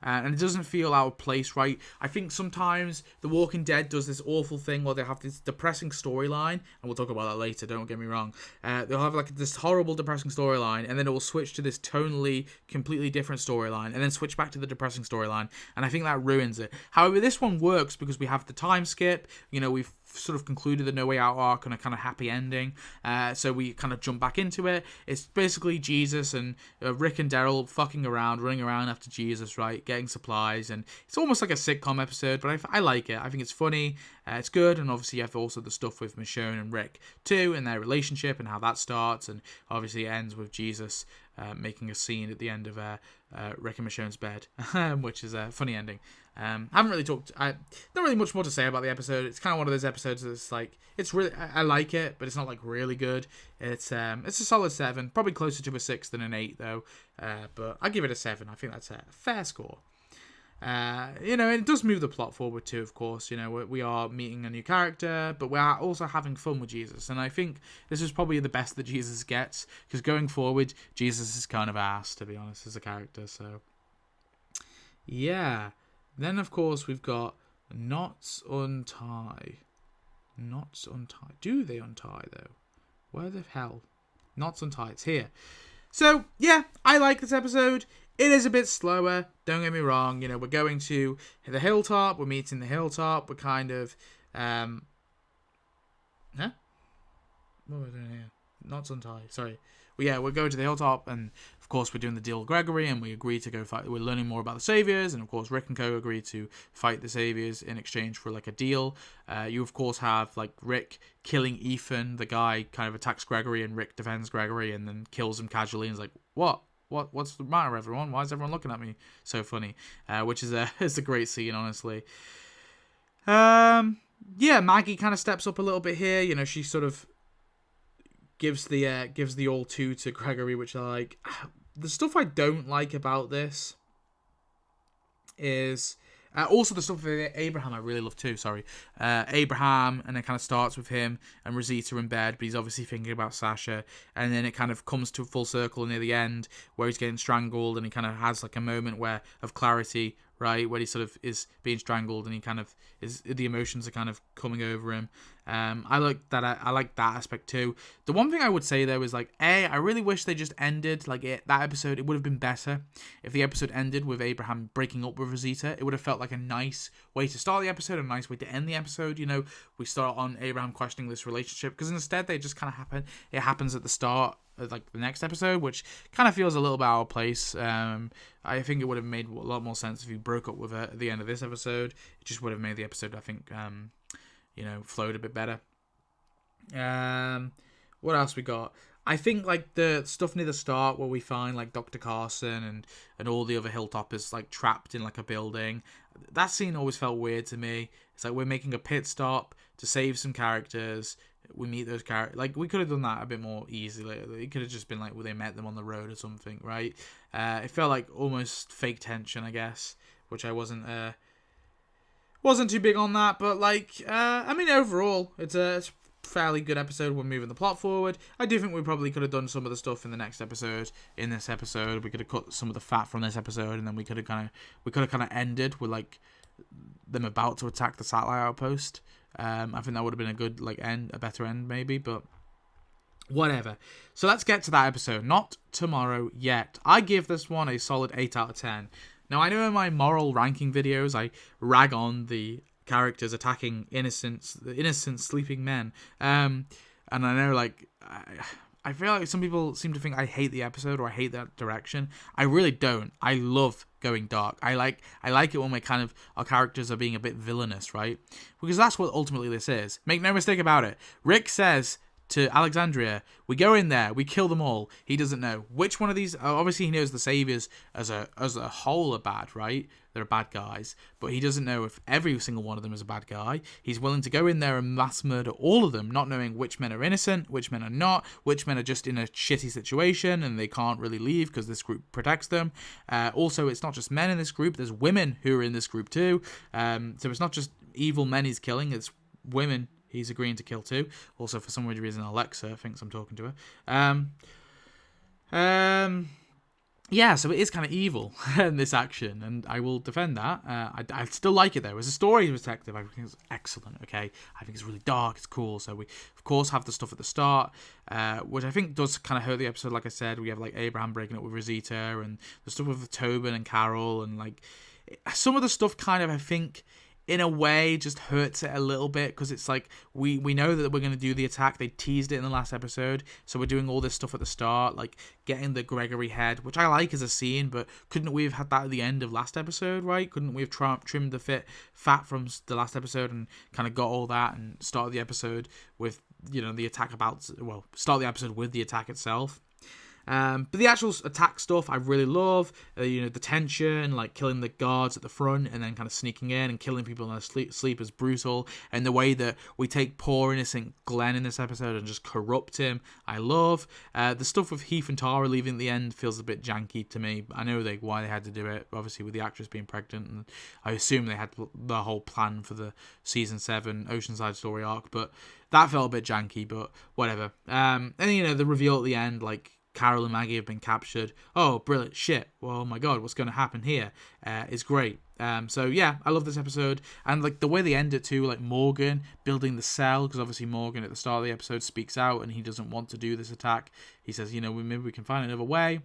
and it doesn't feel out of place, right? I think sometimes The Walking Dead does this awful thing where they have this depressing storyline, and we'll talk about that later, don't get me wrong. They'll have like this horrible, depressing storyline, and then it will switch to this tonally completely different storyline, and then switch back to the depressing storyline, and I think that ruins it. However, this one works because we have the time skip, we've sort of concluded the No Way Out arc on a kind of happy ending, so we kind of jump back into it. It's basically Jesus and Rick and Daryl fucking around, running around after Jesus, right, getting supplies, and it's almost like a sitcom episode, but I like it. I think it's funny, it's good, and obviously you have also the stuff with Michonne and Rick too, and their relationship and how that starts, and obviously it ends with Jesus making a scene at the end of Rick and Michonne's bed, which is a funny ending. Haven't really talked. Not really much more to say about the episode. It's kind of one of those episodes that's like, it's really, I like it, but it's not like really good. It's a solid 7, probably closer to a 6 than an 8 though. But I give it a 7. I think that's a fair score. It does move the plot forward too, of course. We are meeting a new character, but we are also having fun with Jesus. And I think this is probably the best that Jesus gets, because going forward, Jesus is kind of ass, to be honest, as a character. So, yeah. Then, of course, we've got Knots Untie. Knots Untie. Do they untie, though? Where the hell? Knots Untie. It's here. So, yeah, I like this episode. It is a bit slower, don't get me wrong. We're going to the hilltop. We're meeting the hilltop. We're kind of... Huh? What are we doing here? Knots Untie. Sorry. Well, yeah, we're going to the hilltop, and of course we're doing the deal with Gregory, and we agree to go fight. We're learning more about the Saviors, and of course Rick and Co agree to fight the Saviors in exchange for like a deal. You of course have like Rick killing Ethan. The guy kind of attacks Gregory, and Rick defends Gregory, and then kills him casually, and is like, What's the matter, everyone? Why is everyone looking at me so funny? Which is it's a great scene, honestly. Maggie kind of steps up a little bit here. She sort of gives the all two to Gregory, which I like. The stuff I don't like about this is also the stuff with Abraham I really love too. Sorry, Abraham, and it kind of starts with him and Rosita in bed, but he's obviously thinking about Sasha, and then it kind of comes to a full circle near the end where he's getting strangled, and he kind of has like a moment of clarity, right, where he sort of is being strangled, and he kind of the emotions are kind of coming over him. I like that. I like that aspect too. The one thing I would say though is like, I really wish they just ended that episode. It would have been better if the episode ended with Abraham breaking up with Rosita. It would have felt like a nice way to start the episode, a nice way to end the episode. We start on Abraham questioning this relationship, because instead they just kind of happen. It happens at the start of like the next episode, which kind of feels a little bit out of place. I think it would have made a lot more sense if he broke up with her at the end of this episode. It just would have made the episode, I think, flowed a bit better. What else we got? I think like the stuff near the start where we find like Dr. Carson and all the other Hilltoppers like trapped in like a building. That scene always felt weird to me. It's like we're making a pit stop to save some characters. We meet those characters. Like, we could have done that a bit more easily. It could have just been like, they met them on the road or something, right? It felt like almost fake tension, I guess, which I wasn't Wasn't too big on that, but like, I mean, overall, it's a fairly good episode. We're moving the plot forward. I do think we probably could have done some of the stuff in the next episode. In this episode, we could have cut some of the fat from this episode, and then we could have kind of ended with like them about to attack the satellite outpost. I think that would have been a good like end, a better end maybe, but whatever. So let's get to that episode. Not tomorrow yet. I give this one a solid 8 out of 10. Now, I know in my moral ranking videos, I rag on the characters attacking innocent sleeping men. And I know, like, I feel like some people seem to think I hate the episode or I hate that direction. I really don't. I love going dark. I like it when our characters are being a bit villainous, right? Because that's what ultimately this is. Make no mistake about it. Rick says to Alexandria, we go in there, we kill them all. He doesn't know which one of these. Obviously, he knows the saviors as a whole are bad, right? They're bad guys, but he doesn't know if every single one of them is a bad guy. He's willing to go in there and mass murder all of them, not knowing which men are innocent, which men are not, which men are just in a shitty situation and they can't really leave because this group protects them. Also, it's not just men in this group. There's women who are in this group too. So it's not just evil men he's killing. It's women he's agreeing to kill too. Also, for some weird reason, Alexa thinks I'm talking to her. Yeah, so it is kind of evil in this action, and I will defend that. I still like it though. As a story perspective, I think it's excellent. Okay, I think it's really dark. It's cool. So we, of course, have the stuff at the start, which I think does kind of hurt the episode. Like I said, we have like Abraham breaking up with Rosita, and the stuff with Tobin and Carol, and like some of the stuff kind of I think, in a way, just hurts it a little bit because it's like we know that we're going to do the attack. They teased it in the last episode, so we're doing all this stuff at the start, like getting the Gregory head, which I like as a scene, but couldn't we have had that at the end of last episode, right? Couldn't we have trimmed the fat from the last episode and kind of got all that and started the episode with, the attack start the episode with the attack itself? But the actual attack stuff I really love. The tension, like killing the guards at the front and then kind of sneaking in and killing people in their sleep is brutal. And the way that we take poor innocent Glenn in this episode and just corrupt him, I love. The stuff with Heath and Tara leaving at the end feels a bit janky to me. I know why they had to do it, obviously with the actress being pregnant, and I assume they had the whole plan for the season 7 Oceanside story arc, but that felt a bit janky, but whatever. And the reveal at the end, like Carol and Maggie have been captured. Oh, brilliant. Shit. Well, oh my God, what's going to happen here? Is great. So yeah, I love this episode. And like the way they end it too, like Morgan building the cell, because obviously Morgan at the start of the episode speaks out and he doesn't want to do this attack. He says, maybe we can find another way.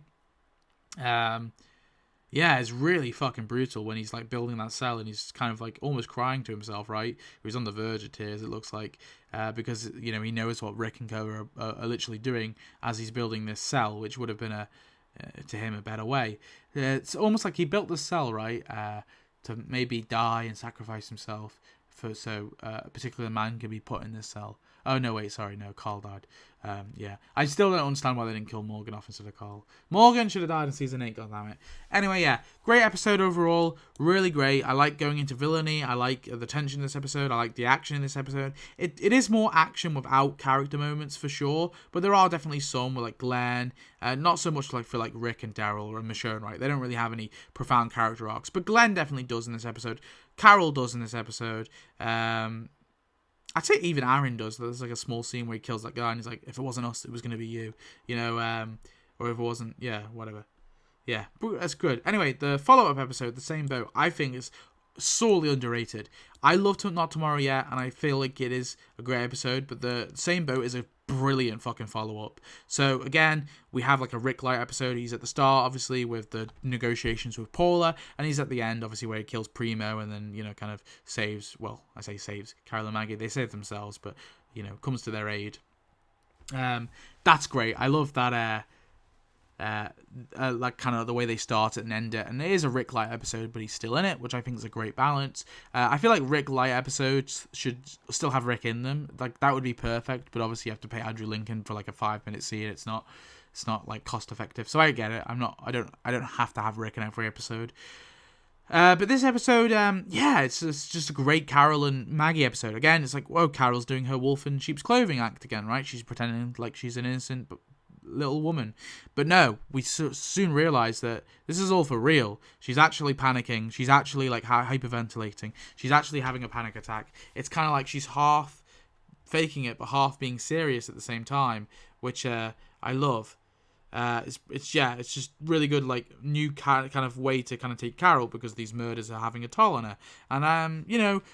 Yeah, it's really fucking brutal when he's like building that cell and he's kind of like almost crying to himself, right? He's on the verge of tears, it looks like, because he knows what Rick and Co are literally doing as he's building this cell, which would have been to him a better way. It's almost like he built the cell, right, to maybe die and sacrifice himself so a particular man can be put in this cell. Oh, no, wait, sorry, no, Carl died. Yeah, I still don't understand why they didn't kill Morgan off instead of Carl. Morgan should have died in season 8, goddammit. Anyway, yeah, great episode overall, really great. I like going into villainy, I like the tension in this episode, I like the action in this episode. It is more action without character moments for sure, but there are definitely some with like Glenn, not so much like for like Rick and Daryl or Michonne, right? They don't really have any profound character arcs, but Glenn definitely does in this episode. Carol does in this episode. I'd say even Aaron does. There's like a small scene where he kills that guy and he's like, if it wasn't us, it was going to be you. Or if it wasn't, yeah, whatever. Yeah, that's good. Anyway, the follow-up episode, The Same Boat, I think is sorely underrated. I love Not Tomorrow Yet, and I feel like it is a great episode, but The Same Boat is a brilliant fucking follow-up. So again, we have like a Rick Light episode. He's at the start, obviously, with the negotiations with Paula, and he's at the end, obviously, where he kills Primo and then, kind of saves, well, I say saves Carol and Maggie. They save themselves, but, comes to their aid. That's great. I love that, like kind of the way they start it and end it, and it is a Rick Light episode, but he's still in it, which I think is a great balance. I feel like Rick Light episodes should still have Rick in them, like that would be perfect, but obviously you have to pay Andrew Lincoln for like a 5-minute scene. It's not like cost effective, so I get it. I don't have to have Rick in every episode. But this episode, it's just a great Carol and Maggie episode. Again, it's like, whoa, Carol's doing her wolf in sheep's clothing act again, right? She's pretending like she's an innocent little woman. But no, we soon realize that this is all for real. She's actually panicking. She's actually like hyperventilating. She's actually having a panic attack. It's kind of like she's half faking it, but half being serious at the same time, which I love. It's just really good, like, new kind of way to kind of take Carol, because these murders are having a toll on her. And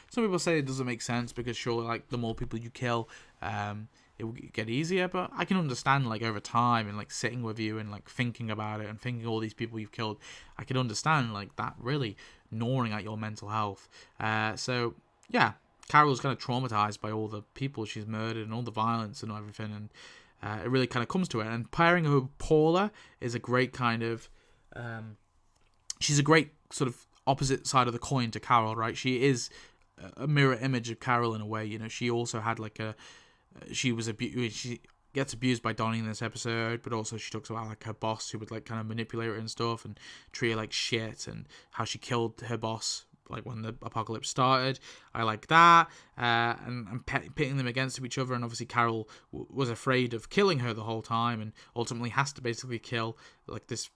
some people say it doesn't make sense because surely, like, the more people you kill, it will get easier. But I can understand, like, over time and like sitting with you and like thinking about it and thinking all these people you've killed, I can understand like that really gnawing at your mental health. So yeah, Carol's kind of traumatized by all the people she's murdered and all the violence and everything, and it really kind of comes to it. And pairing her with Paula is a great kind of... she's a great sort of opposite side of the coin to Carol, right? She is a mirror image of Carol in a way. You know, she also had like a... She gets abused by Donnie in this episode, but also she talks about like her boss who would like kind of manipulate her and stuff and treat her like shit, and how she killed her boss like when the apocalypse started. I like that, and pitting them against each other. And obviously Carol was afraid of killing her the whole time, and ultimately has to basically kill like this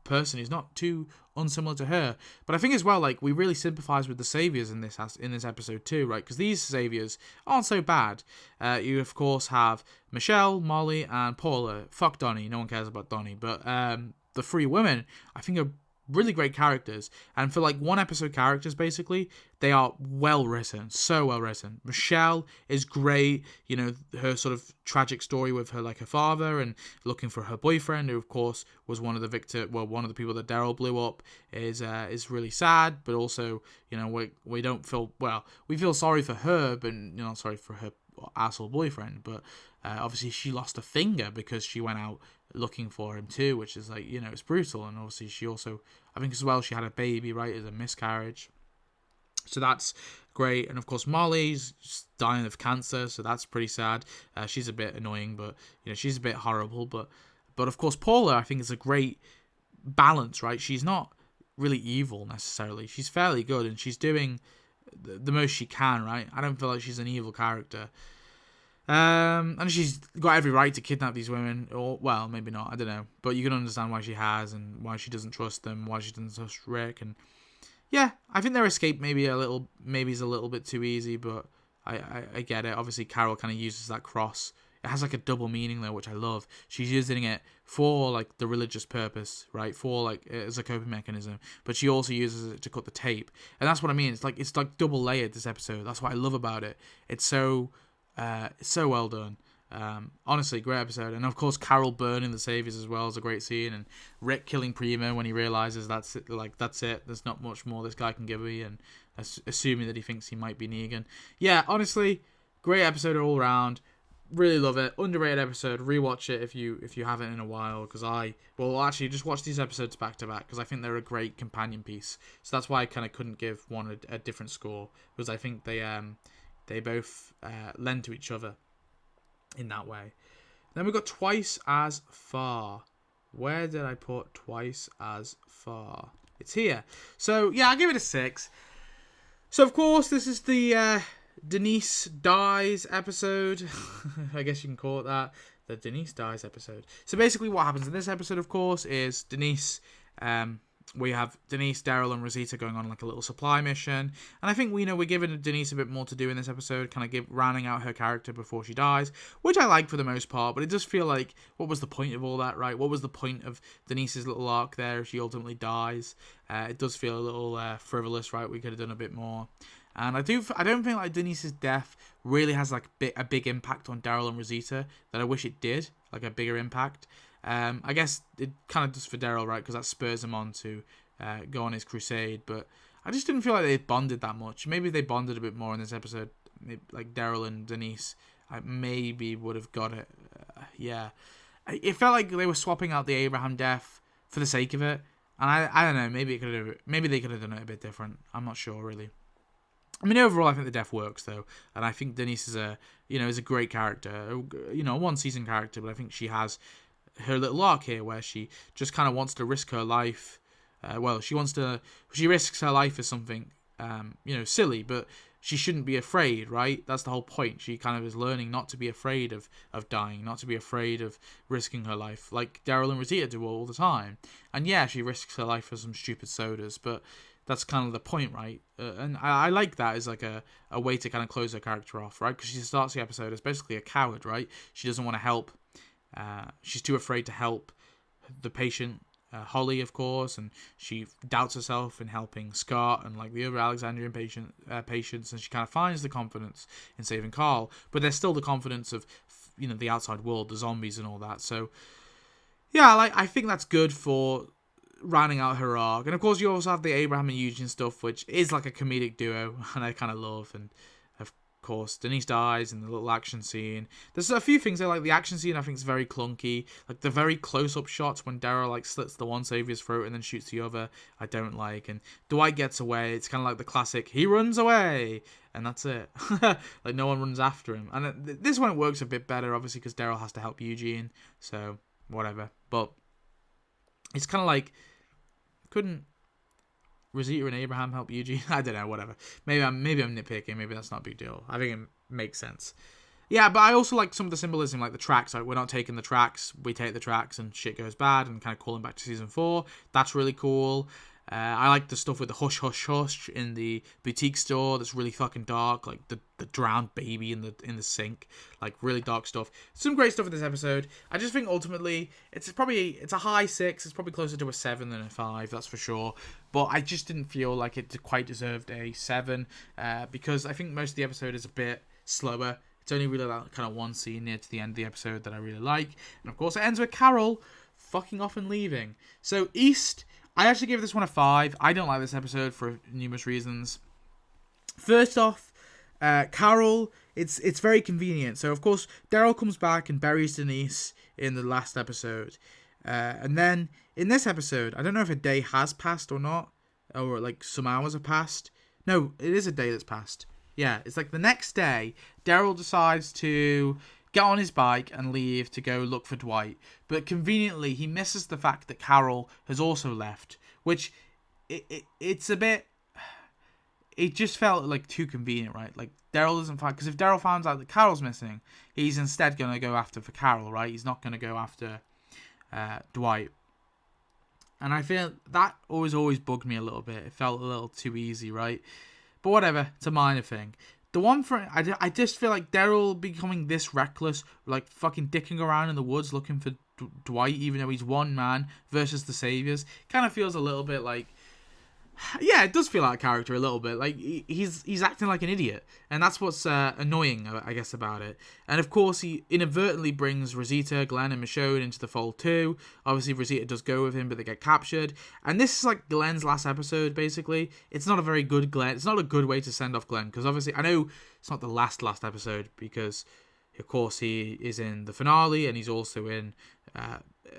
person who's not too unsimilar to her. But I think as well, like, we really sympathize with the saviors in this episode too, right? Because these saviors aren't so bad. You of course have Michelle, Molly, and Paula. Fuck Donnie, no one cares about Donnie. But the three women, I think, are really great characters, and for like one episode characters, basically, they are well written, so well written. Michelle is great, you know, her sort of tragic story with her her looking for her boyfriend, who of course was one of the people that Daryl blew up, is really sad. But also, you know, we feel sorry for her, but not sorry for her asshole boyfriend. But obviously she lost a finger because she went out looking for him too, which is like, you know, it's brutal. And obviously she also, I think as well, she had a baby, right, as a miscarriage, so that's great. And of course Molly's dying of cancer, so that's pretty sad. She's a bit annoying, but you know, she's a bit horrible. But of course Paula, I think, is a great balance, right? She's not really evil necessarily, she's fairly good, and she's doing the most she can, right? I don't feel like she's an evil character. And she's got every right to kidnap these women, or, well, maybe not, I don't know. But you can understand why she has, and why she doesn't trust them, why she doesn't trust Rick. And yeah, I think their escape maybe is a little bit too easy, but I get it. Obviously, Carol kind of uses that cross. It has like a double meaning there, which I love. She's using it for like the religious purpose, right? For like as a coping mechanism, but she also uses it to cut the tape, and that's what I mean. It's like double layered, this episode. That's what I love about it. It's so well done. Honestly, great episode. And of course, Carol burning the saviors as well is a great scene, and Rick killing Primo when he realizes that's it. There's not much more this guy can give me, and assuming that he thinks he might be Negan. Yeah, honestly, great episode all around. Really love it. Underrated episode. Rewatch it if you haven't in a while, because actually just watch these episodes back to back, because I think they're a great companion piece. So that's why I kind of couldn't give one a different score, because I think they both lend to each other in that way. Then we've got Twice as Far. Where did I put Twice as Far? It's here. So yeah, I'll give it a 6. So of course, this is the Denise Dies episode. I guess you can call it that. The Denise Dies episode. So basically what happens in this episode, of course, is Denise... we have Denise, Daryl, and Rosita going on like a little supply mission, and I think we're giving Denise a bit more to do in this episode, kind of rounding out her character before she dies, which I like for the most part. But it does feel like, what was the point of all that, right? What was the point of Denise's little arc there if she ultimately dies? It does feel a little frivolous, right? We could have done a bit more. And I don't think like Denise's death really has like a big impact on Daryl and Rosita that I wish it did, like a bigger impact. I guess it kind of does for Daryl, right? Because that spurs him on to go on his crusade. But I just didn't feel like they bonded that much. Maybe they bonded a bit more in this episode. Maybe, like Daryl and Denise, I maybe would have got it. Yeah, it felt like they were swapping out the Abraham death for the sake of it. And I don't know. Maybe they could have done it a bit different. I'm not sure really. I mean, overall, I think the death works though, and I think Denise is a great character. A one-season character, but I think she has her little arc here where she just kind of wants to risk her life. She risks her life for something, silly, but she shouldn't be afraid, right? That's the whole point. She kind of is learning not to be afraid of dying, not to be afraid of risking her life, like Daryl and Rosita do all the time. And yeah, she risks her life for some stupid sodas, but that's kind of the point, right? And I like that as like a way to kind of close her character off, right? Because she starts the episode as basically a coward, right? She doesn't want to help. She's too afraid to help the patient, Holly, of course, and she doubts herself in helping Scott and like the other Alexandrian patients, and she kind of finds the confidence in saving Carl, but there's still the confidence of, you know, the outside world, the zombies and all that. So yeah, like I think that's good for rounding out her arc. And of course you also have the Abraham and Eugene stuff, which is like a comedic duo, and I kind of love. And of course Denise dies in the little action scene. There's a few things there, like the action scene I think is very clunky, like the very close-up shots when Daryl like slits the one savior's throat and then shoots the other, I don't like. And Dwight gets away, it's kind of like the classic he runs away and that's it. Like no one runs after him. And this one works a bit better obviously because Daryl has to help Eugene, so whatever. But it's kind of like, couldn't Rosita and Abraham help Eugene? I don't know, whatever. Maybe I'm nitpicking. Maybe that's not a big deal. I think it makes sense. Yeah, but I also like some of the symbolism, like the tracks. Like, we're not taking the tracks, we take the tracks and shit goes bad, and kind of calling back to season 4. That's really cool. I like the stuff with the hush hush hush in the boutique store. That's really fucking dark, like the drowned baby in the sink, like really dark stuff. Some great stuff in this episode. I just think ultimately it's a high 6. It's probably closer to a 7 than a 5, that's for sure. But I just didn't feel like it quite deserved a 7 because I think most of the episode is a bit slower. It's only really that kind of one scene near to the end of the episode that I really like, and of course it ends with Carol fucking off and leaving. So East, I actually gave this one a 5. I don't like this episode for numerous reasons. First off, Carol, it's very convenient. So, of course, Daryl comes back and buries Denise in the last episode. And then, in this episode, I don't know if a day has passed or not, or, like, some hours have passed. No, it is a day that's passed. Yeah, it's like the next day, Daryl decides to get on his bike and leave to go look for Dwight. But conveniently, he misses the fact that Carol has also left, which it's a bit... It just felt like too convenient, right? Like, Daryl doesn't find... Because if Daryl finds out that Carol's missing, he's instead going to go after for Carol, right? He's not going to go after Dwight. And I feel that always bugged me a little bit. It felt a little too easy, right? But whatever, it's a minor thing. The one for I just feel like Daryl becoming this reckless, like fucking dicking around in the woods looking for Dwight, even though he's one man versus the Saviors, kind of feels a little bit like, yeah, it does feel out of character a little bit. Like he's acting like an idiot, and that's what's annoying, I guess, about it. And of course, he inadvertently brings Rosita, Glenn, and Michonne into the fold too. Obviously, Rosita does go with him, but they get captured. And this is like Glenn's last episode, basically. It's not a very good Glenn. It's not a good way to send off Glenn, because obviously, I know it's not the last episode, because of course he is in the finale, and he's also in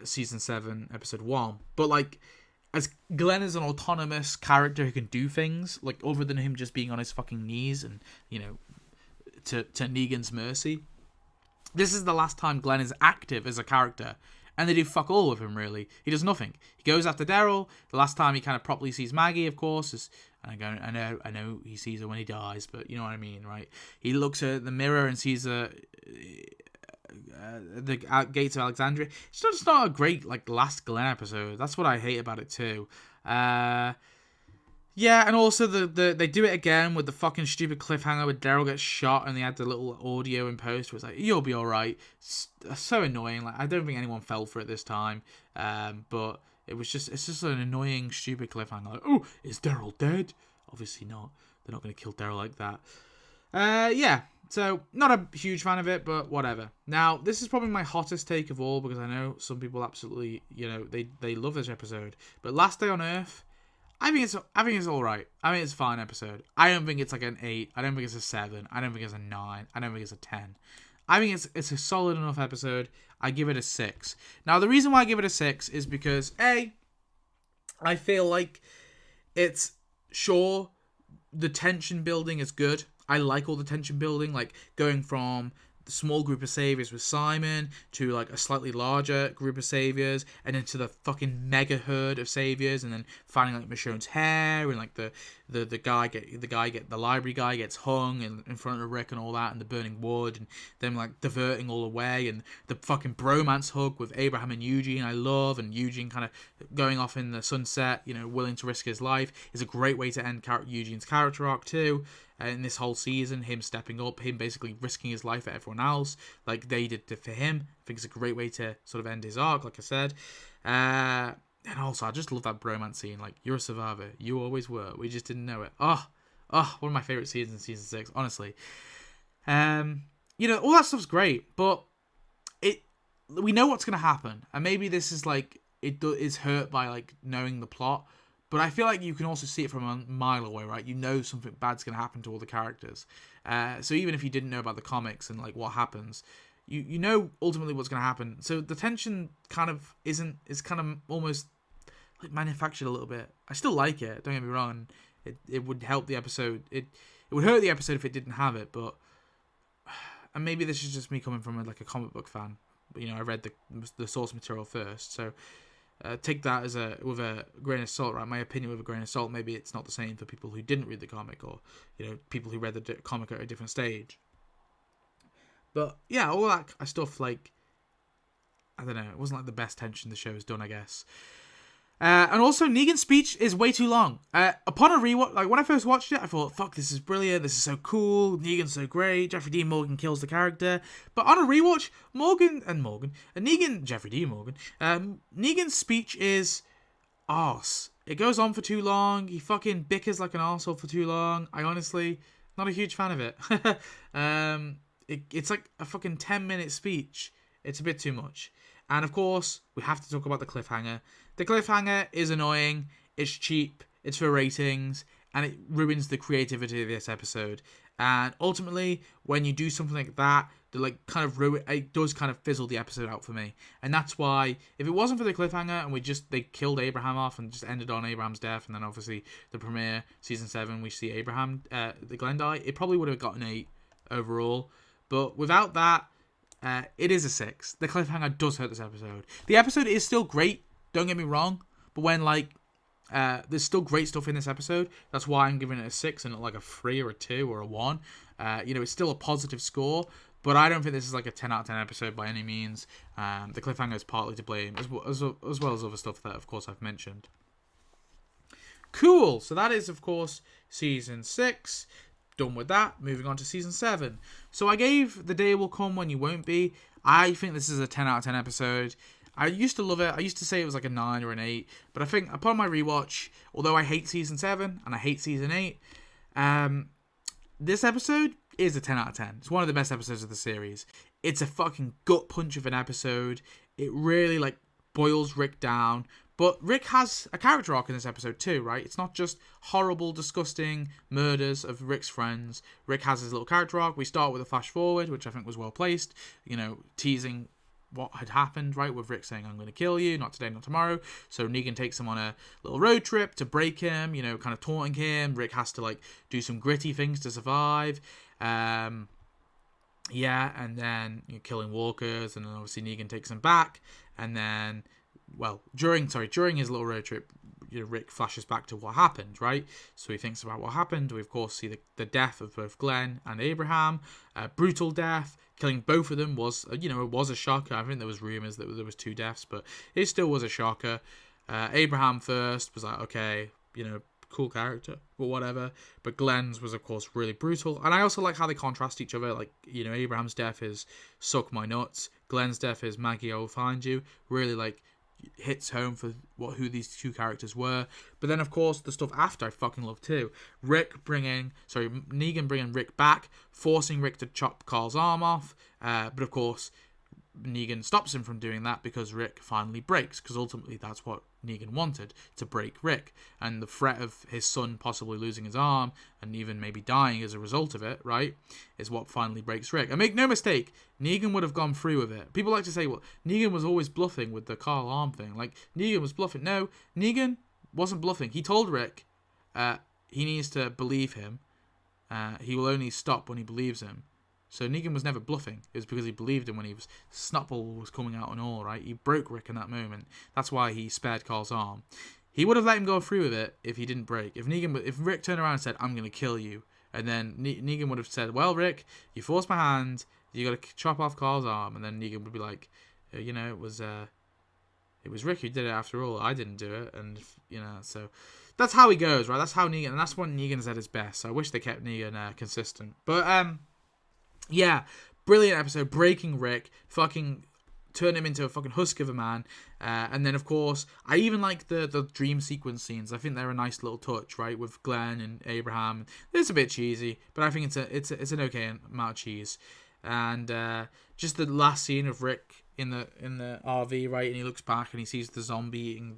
season 7, episode 1. But like, as Glenn is an autonomous character who can do things, like, other than him just being on his fucking knees and, you know, to Negan's mercy. This is the last time Glenn is active as a character, and they do fuck all with him, really. He does nothing. He goes after Daryl. The last time he kind of properly sees Maggie, of course, is... I know he sees her when he dies, but you know what I mean, right? He looks at the mirror and sees the gates of Alexandria. It's just not a great, like, last Glenn episode. That's what I hate about it too. Yeah, and also they do it again with the fucking stupid cliffhanger where Daryl gets shot and they had the little audio in post where it's like, you'll be alright. So annoying. Like, I don't think anyone fell for it this time. But it's just an annoying, stupid cliffhanger. Like, oh, is Daryl dead? Obviously not. They're not going to kill Daryl like that. Yeah. So, not a huge fan of it, but whatever. Now, this is probably my hottest take of all, because I know some people absolutely, you know, they love this episode. But Last Day on Earth, I think it's all right. I think it's a fine episode. I don't think it's like an 8. I don't think it's a 7. I don't think it's a 9. I don't think it's a 10. I think it's a solid enough episode. I give it a 6. Now, the reason why I give it a 6 is because, A, I feel like it's, sure, the tension building is good. I like all the tension building, like going from small group of saviors with Simon, to like a slightly larger group of saviors, and then to the fucking mega herd of saviors, and then finding like Michonne's hair, and like the library guy gets hung in front of Rick and all that, and the burning wood, and them like diverting all away, and the fucking bromance hug with Abraham and Eugene I love, and Eugene kind of going off in the sunset, willing to risk his life, is a great way to end Eugene's character arc too. In this whole season, him stepping up, him basically risking his life for everyone else, like they did for him. I think it's a great way to sort of end his arc, like I said. And also, I just love that bromance scene. Like, you're a survivor. You always were. We just didn't know it. One of my favorite seasons in season 6, honestly. All that stuff's great, but we know what's going to happen. And maybe this is like, is hurt by like knowing the plot. But I feel like you can also see it from a mile away, right? You know something bad's going to happen to all the characters. So even if you didn't know about the comics and like what happens, you know ultimately what's going to happen. So the tension kind of is kind of almost like manufactured a little bit. I still like it, don't get me wrong. It would help the episode. It would hurt the episode if it didn't have it, but... And maybe this is just me coming from like a comic book fan. But, I read the source material first, so... take that with a grain of salt, right? My opinion with a grain of salt. Maybe it's not the same for people who didn't read the comic, or people who read the comic at a different stage. But yeah, all that stuff, like, I don't know, it wasn't like the best tension the show has done, I guess. And also, Negan's speech is way too long. Upon a rewatch, like when I first watched it, I thought, fuck, this is brilliant, this is so cool, Negan's so great, Jeffrey Dean Morgan kills the character. But on a rewatch, Negan's speech is arse. It goes on for too long, he fucking bickers like an arsehole for too long. I honestly, not a huge fan of it. It's like a fucking 10-minute speech. It's a bit too much. And of course, we have to talk about the cliffhanger. The cliffhanger is annoying, it's cheap, it's for ratings, and it ruins the creativity of this episode. And ultimately, when you do something like that, it does kind of fizzle the episode out for me. And that's why, if it wasn't for the cliffhanger and they killed Abraham off and just ended on Abraham's death, and then obviously the premiere, season 7, we see the Glenn die, it probably would have got an 8 overall. But without that, it is a 6. The cliffhanger does hurt this episode. The episode is still great, don't get me wrong, but when there's still great stuff in this episode, that's why I'm giving it a 6 and not like a 3 or a 2 or a 1. It's still a positive score, but I don't think this is like a 10 out of 10 episode by any means. The cliffhanger is partly to blame, as well as other stuff that, of course, I've mentioned. Cool, so that is, of course, season 6. Done with that, moving on to season 7. So I gave The Day Will Come When You Won't Be. I think this is a 10 out of 10 episode. I used to love it. I used to say it was like a 9 or an 8. But I think upon my rewatch, although I hate season 7 and I hate season 8, this episode is a 10 out of 10. It's one of the best episodes of the series. It's a fucking gut punch of an episode. It really boils Rick down. But Rick has a character arc in this episode too, right? It's not just horrible, disgusting murders of Rick's friends. Rick has his little character arc. We start with a flash forward, which I think was well placed, teasing what had happened, right? With Rick saying, I'm going to kill you, not today, not tomorrow. So Negan takes him on a little road trip to break him, kind of taunting him. Rick has to do some gritty things to survive. And then killing walkers, and then obviously Negan takes him back, and then during his little road trip, Rick flashes back to what happened, right? So he thinks about what happened. We of course see the death of both Glenn and Abraham, brutal death. Killing both of them was, it was a shocker. I think there was rumors that there was 2 deaths, but it still was a shocker. Abraham first was like, okay, cool character, but whatever. But Glenn's was, of course, really brutal. And I also like how they contrast each other. Abraham's death is suck my nuts. Glenn's death is Maggie, I will find you. Really, hits home for who these 2 characters were. But then, of course, the stuff after I fucking love too. Negan bringing Rick back, forcing Rick to chop Carl's arm off. But of course, Negan stops him from doing that because Rick finally breaks, because ultimately that's what Negan wanted, to break Rick. And the threat of his son possibly losing his arm and even maybe dying as a result of it, right, is what finally breaks Rick. And make no mistake, Negan would have gone through with it. People like to say, well, Negan was always bluffing with the Carl arm thing. Negan was bluffing. No, Negan wasn't bluffing. He told Rick he needs to believe him. He will only stop when he believes him. So Negan was never bluffing. It was because he believed him when he was Snotball was coming out and all, right? He broke Rick in that moment. That's why he spared Carl's arm. He would have let him go through with it if he didn't break. If Rick turned around and said, "I'm going to kill you," and then Negan would have said, "Well, Rick, you forced my hand. You got to chop off Carl's arm," and then Negan would be like, "It was Rick who did it after all. I didn't do it," and so that's how he goes, right? That's how Negan, and that's when Negan's at his best. So I wish they kept Negan consistent, but yeah, brilliant episode, breaking Rick, fucking turn him into a fucking husk of a man, and then of course I even like the dream sequence scenes. I think they're a nice little touch, right, with Glenn and Abraham. It's a bit cheesy, but I think it's an okay amount of cheese, and just the last scene of Rick in the RV, right, and he looks back and he sees the zombie eating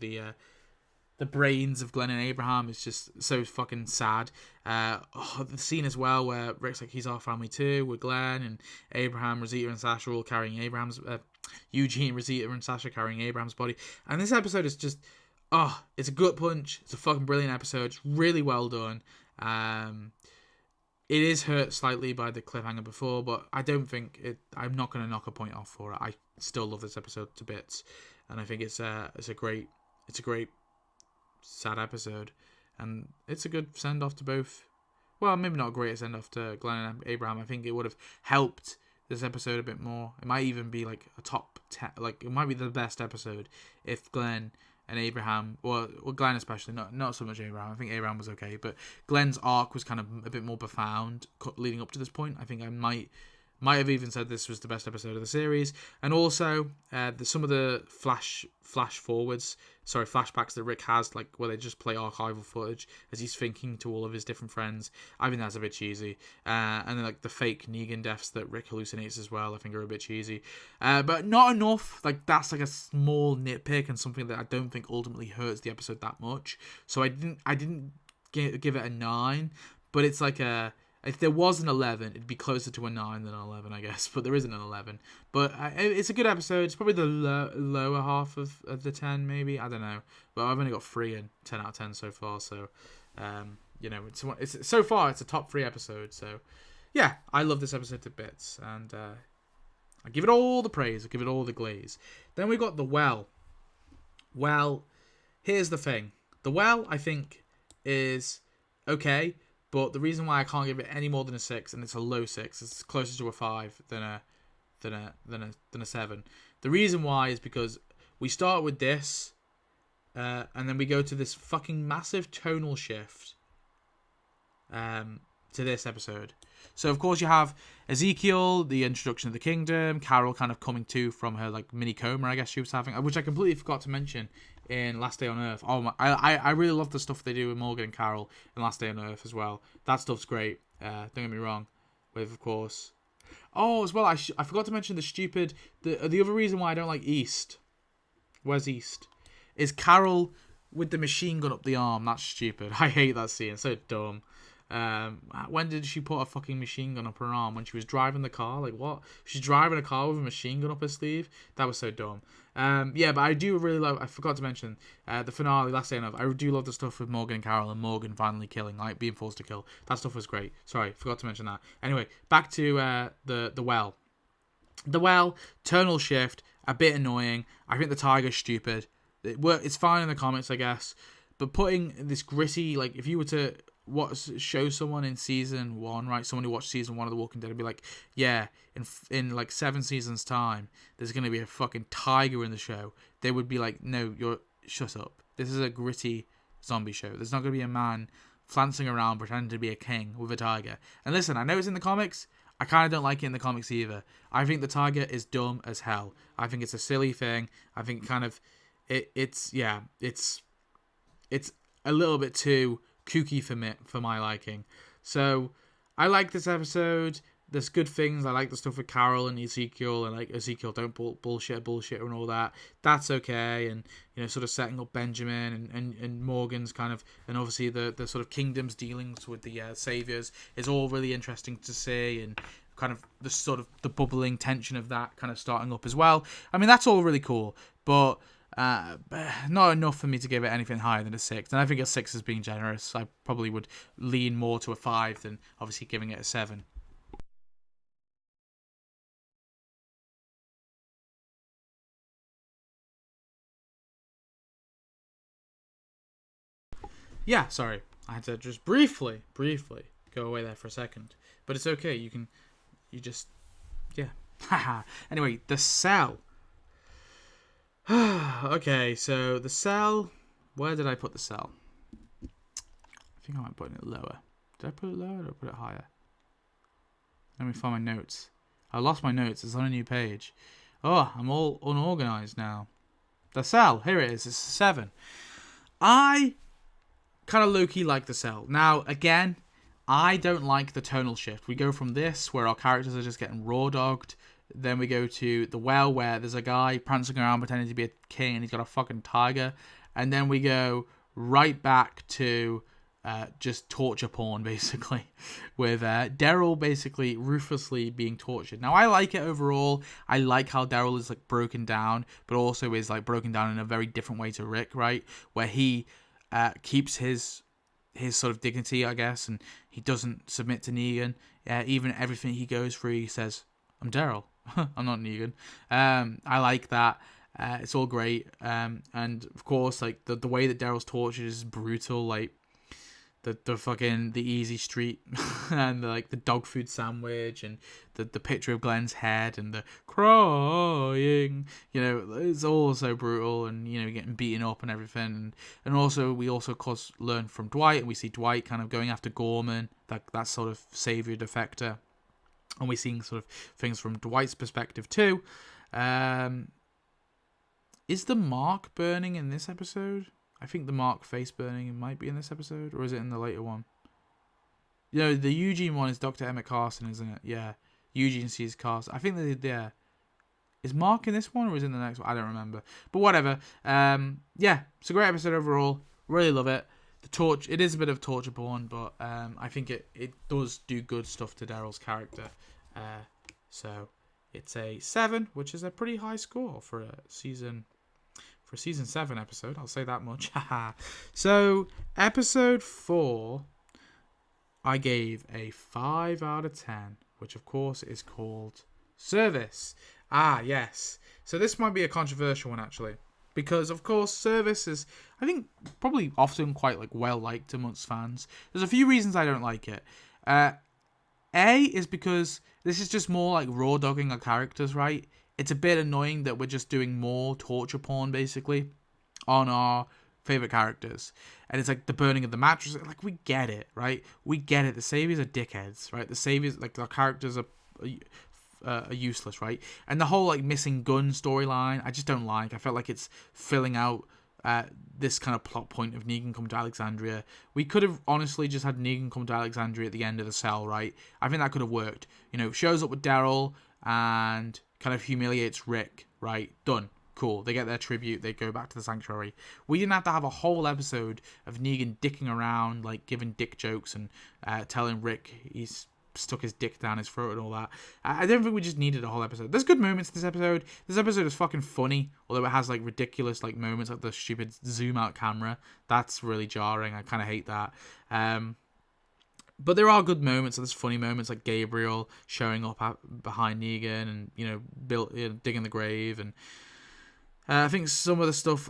the brains of Glenn and Abraham is just so fucking sad. The scene as well where Rick's like, he's our family too, with Glenn and Abraham, Rosita and Sasha all carrying Abraham's Eugene, Rosita and Sasha carrying Abraham's body. And this episode is just it's a gut punch. It's a fucking brilliant episode. It's really well done. It is hurt slightly by the cliffhanger before, but I don't think I'm not going to knock a point off for it. I still love this episode to bits, and I think it's a great sad episode, and it's a good send off to both. Well, maybe not a great send off to Glenn and Abraham. I think it would have helped this episode a bit more. It might even be like a top 10, like it might be the best episode if Glenn and Abraham, well Glenn especially, not so much Abraham. I think Abraham was okay, but Glenn's arc was kind of a bit more profound leading up to this point. I think I might have even said this was the best episode of the series. And also some of the flashbacks that Rick has, like where they just play archival footage as he's thinking to all of his different friends. I think that's a bit cheesy. And then like the fake Negan deaths that Rick hallucinates as well, I think are a bit cheesy. But not enough. Like that's like a small nitpick and something that I don't think ultimately hurts the episode that much. So I didn't give it a 9, but it's like if there was an 11, it'd be closer to a 9 than an 11, I guess. But there isn't an 11. But it's a good episode. It's probably the lower half of the 10, maybe. I don't know. But I've only got 3 in 10 out of 10 so far. So, it's so far, it's a top 3 episode. So, yeah, I love this episode to bits. And I give it all the praise. I give it all the glaze. Then we got The Well. Well, here's the thing. The Well, I think, is okay. But the reason why I can't give it any more than a 6, and it's a low 6, it's closer to a 5 than a 7. The reason why is because we start with this, and then we go to this fucking massive tonal shift to this episode. So of course you have Ezekiel, the introduction of the kingdom, Carol kind of coming to from her like mini coma, I guess she was having, which I completely forgot to mention in Last Day on Earth. Oh my, I really love the stuff they do with Morgan and Carol in Last Day on Earth as well. That stuff's great. Don't get me wrong. With of course. Oh, as well, I forgot to mention the other reason why I don't like East. Where's East? Is Carol with the machine gun up the arm. That's stupid. I hate that scene. It's so dumb. When did she put a fucking machine gun up her arm? When she was driving the car? Like, what? She's driving a car with a machine gun up her sleeve? That was so dumb. But I do really love, I forgot to mention, the finale, Last Day on Earth. I do love the stuff with Morgan and Carol and Morgan finally killing, like, being forced to kill. That stuff was great. Sorry, forgot to mention that. Anyway, back to the Well. The Well, tonal shift, a bit annoying. I think the tiger's stupid. It's fine in the comics, I guess. But putting this gritty, like, if you were to show someone in season 1, right? Someone who watched season 1 of The Walking Dead would be like, yeah, in like 7 seasons time, there's gonna be a fucking tiger in the show. They would be like, no, shut up. This is a gritty zombie show. There's not gonna be a man flancing around pretending to be a king with a tiger. And listen, I know it's in the comics. I kind of don't like it in the comics either. I think the tiger is dumb as hell. I think it's a silly thing. I think kind of it's a little bit too kooky for my liking. So I like this episode. There's good things. I like the stuff with Carol and Ezekiel, and like Ezekiel don't bullshit and all that. That's okay. And sort of setting up Benjamin and Morgan's kind of, and obviously the sort of kingdom's dealings with the saviors is all really interesting to see, and kind of the sort of the bubbling tension of that kind of starting up as well. I mean, that's all really cool, but not enough for me to give it anything higher than a 6. And I think a 6 is being generous. I probably would lean more to a 5 than obviously giving it a 7. yeah, sorry. I had to just briefly go away there for a second. But it's okay. Yeah. Haha. Anyway, the cell. Okay, so the cell. Where did I put the cell? I think I might put it lower. Did I put it lower or did I put it higher? Let me find my notes. I lost my notes. It's on a new page. Oh, I'm all unorganized now. The cell. Here it is. It's 7. I kind of low-key like the cell. Now, again, I don't like the tonal shift. We go from this, where our characters are just getting raw-dogged. Then we go to the well, where there's a guy prancing around pretending to be a king, and he's got a fucking tiger. And then we go right back to just torture porn, basically, with Daryl basically ruthlessly being tortured. Now, I like it overall. I like how Daryl is like broken down, but also is like broken down in a very different way to Rick, right? Where he keeps his sort of dignity, I guess, and he doesn't submit to Negan. Even everything he goes through, he says, "I'm Daryl. I'm not Negan." I like that. It's all great. And of course, like the way that Daryl's tortured is brutal. Like the fucking the easy street and the dog food sandwich and the picture of Glenn's head and the crying, it's all so brutal, and getting beaten up and everything, and also we also of course learn from Dwight, and we see Dwight kind of going after Gorman, that sort of savior defector, and we're seeing sort of things from Dwight's perspective too. Is the mark burning in this episode? I think the Mark face burning might be in this episode, or is it in the later one? The Eugene one is Dr. Emmett Carson, isn't it? Yeah, Eugene sees Carson. I think is Mark in this one, or is it in the next one? I don't remember, but whatever. Yeah, it's a great episode overall. Really love it. It is a bit of torture porn, but I think it does do good stuff to Daryl's character. So it's a 7, which is a pretty high score for a season 7 episode, I'll say that much. So, episode 4, I gave a 5 out of 10, which of course is called Service. Yes. So this might be a controversial one, actually, because of course Service is, I think, probably often quite well liked amongst fans. There's a few reasons I don't like it. A is because this is just more like raw dogging our characters, right? It's a bit annoying that we're just doing more torture porn, basically, on our favorite characters. And it's like the burning of the mattress. Like, we get it, right? We get it. The Saviors are dickheads, right? The Saviors, our characters are useless, right? And the whole, missing gun storyline, I just don't like. I felt like it's filling out this kind of plot point of Negan come to Alexandria. We could have honestly just had Negan come to Alexandria at the end of the cell, right? I think that could have worked. Shows up with Daryl and kind of humiliates Rick, right? Done. Cool. They get their tribute. They go back to the sanctuary. We didn't have to have a whole episode of Negan dicking around, giving dick jokes and telling Rick he's stuck his dick down his throat and all that. I don't think we just needed a whole episode. There's good moments in this episode. This episode is fucking funny, although it has ridiculous moments like the stupid zoom out camera. That's really jarring. I kind of hate that. But there are good moments. There's funny moments like Gabriel showing up behind Negan and digging the grave, and I think some of the stuff.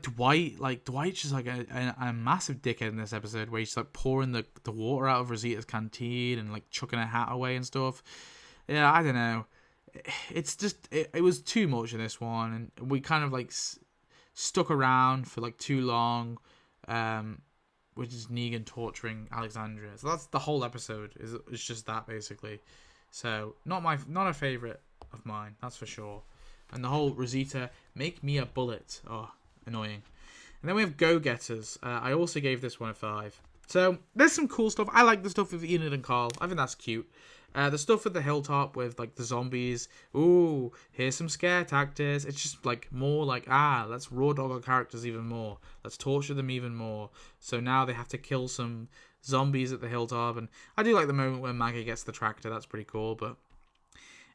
Dwight. Dwight's just a massive dickhead in this episode, where he's pouring the water out of Rosita's canteen and chucking her hat away and stuff. Yeah, I don't know. It's just it was too much in this one, and we kind of stuck around for too long. Which is Negan torturing Alexandria. So that's the whole episode. It's just that, basically. So not a favorite of mine, that's for sure. And the whole Rosita, make me a bullet. Oh, annoying. And then we have Go-Getters. I also gave this one a 5. So there's some cool stuff. I like the stuff with Enid and Carl. I think that's cute. The stuff at the hilltop with the zombies. Ooh, here's some scare tactics. It's just more let's raw dog our characters even more. Let's torture them even more. So now they have to kill some zombies at the hilltop. And I do like the moment when Maggie gets the tractor. That's pretty cool.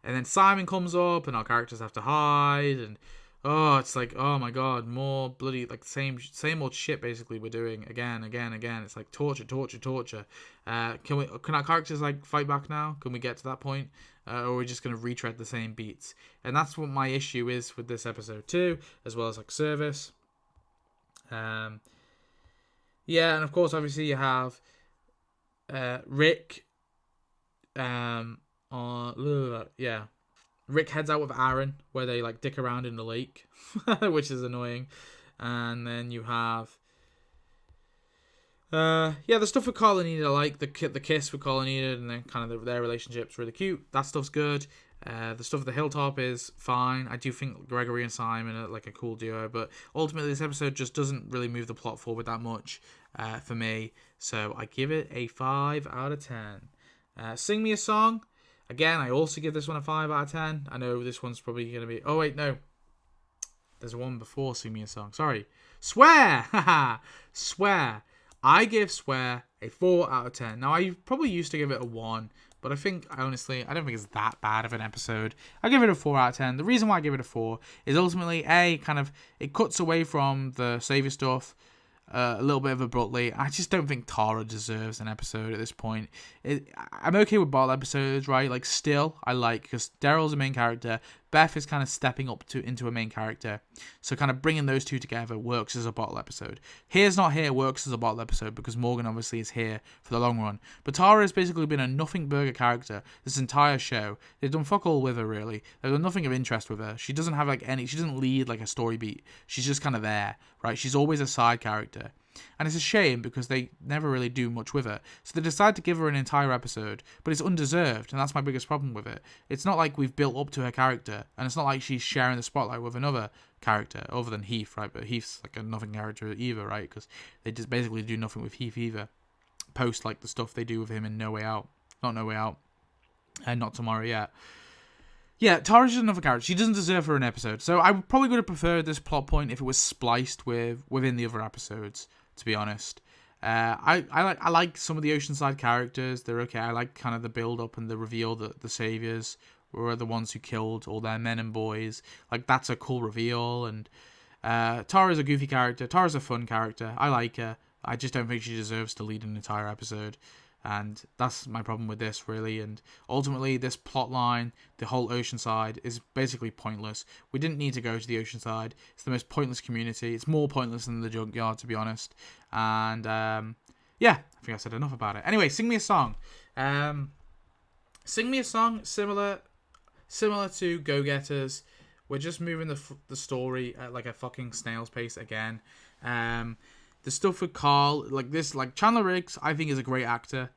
And then Simon comes up and our characters have to hide. And it's oh my god, more bloody same old shit basically we're doing again. It's torture. Can our characters fight back now? Can we get to that point? Or are we just gonna retread the same beats? And that's what my issue is with this episode too, as well as Service. Yeah, and of course, obviously, you have Rick. Yeah, Rick heads out with Aaron, where they like dick around in the lake, which is annoying. And then you have the stuff with Carl and Enid I like. The kiss with Carl and Enid, and then kind of their relationship's really cute. That stuff's good. The stuff at the hilltop is fine. I do think Gregory and Simon are like a cool duo, but ultimately this episode just doesn't really move the plot forward that much for me. So I give it a 5 out of 10. Sing Me a Song. Again, I also give this one a 5 out of 10. I know this one's probably going to be... Oh, wait, no. There's one before Sing Me a Song. Sorry. Swear! Haha! Swear. I give Swear a 4 out of 10. Now, I probably used to give it a 1, but I think, honestly, I don't think it's that bad of an episode. I give it a 4 out of 10. The reason why I give it a 4 is ultimately, it cuts away from the Savior stuff a little bit of abruptly. I just don't think Tara deserves an episode at this point. I'm okay with bottle episodes, right? Like, still, I like, because Daryl's a main character. Beth is kind of stepping up into a main character. So kind of bringing those two together works as a bottle episode. Here's Not Here works as a bottle episode because Morgan obviously is here for the long run. But Tara has basically been a nothing burger character this entire show. They've done fuck all with her, really. They've done nothing of interest with her. She doesn't have she doesn't lead like a story beat. She's just kind of there, right? She's always a side character. And it's a shame because they never really do much with her. So they decide to give her an entire episode, but it's undeserved, and that's my biggest problem with it. It's not like we've built up to her character, and it's not like she's sharing the spotlight with another character, other than Heath, right? But Heath's like a nothing character either, right? Because they just basically do nothing with Heath either. Post like the stuff they do with him in No Way Out. Not No Way Out. And Not Tomorrow Yet. Yeah, Tara's just another character. She doesn't deserve her an episode. So I probably would have preferred this plot point if it was spliced within the other episodes, to be honest. I like some of the Oceanside characters. They're okay. I like kind of the build up and the reveal that the saviors were the ones who killed all their men and boys. Like, that's a cool reveal. And Tara's a goofy character. Tara's a fun character. I like her. I just don't think she deserves to lead an entire episode. And that's my problem with this, really. And ultimately, this plot line, the whole Oceanside, is basically pointless. We didn't need to go to the Oceanside. It's the most pointless community. It's more pointless than the Junkyard, to be honest. And, yeah, I think I said enough about it. Anyway, Sing Me a Song. Sing Me a Song, similar to Go-Getters. We're just moving the story at, like, a fucking snail's pace again. The stuff with Carl, like Chandler Riggs, I think is a great actor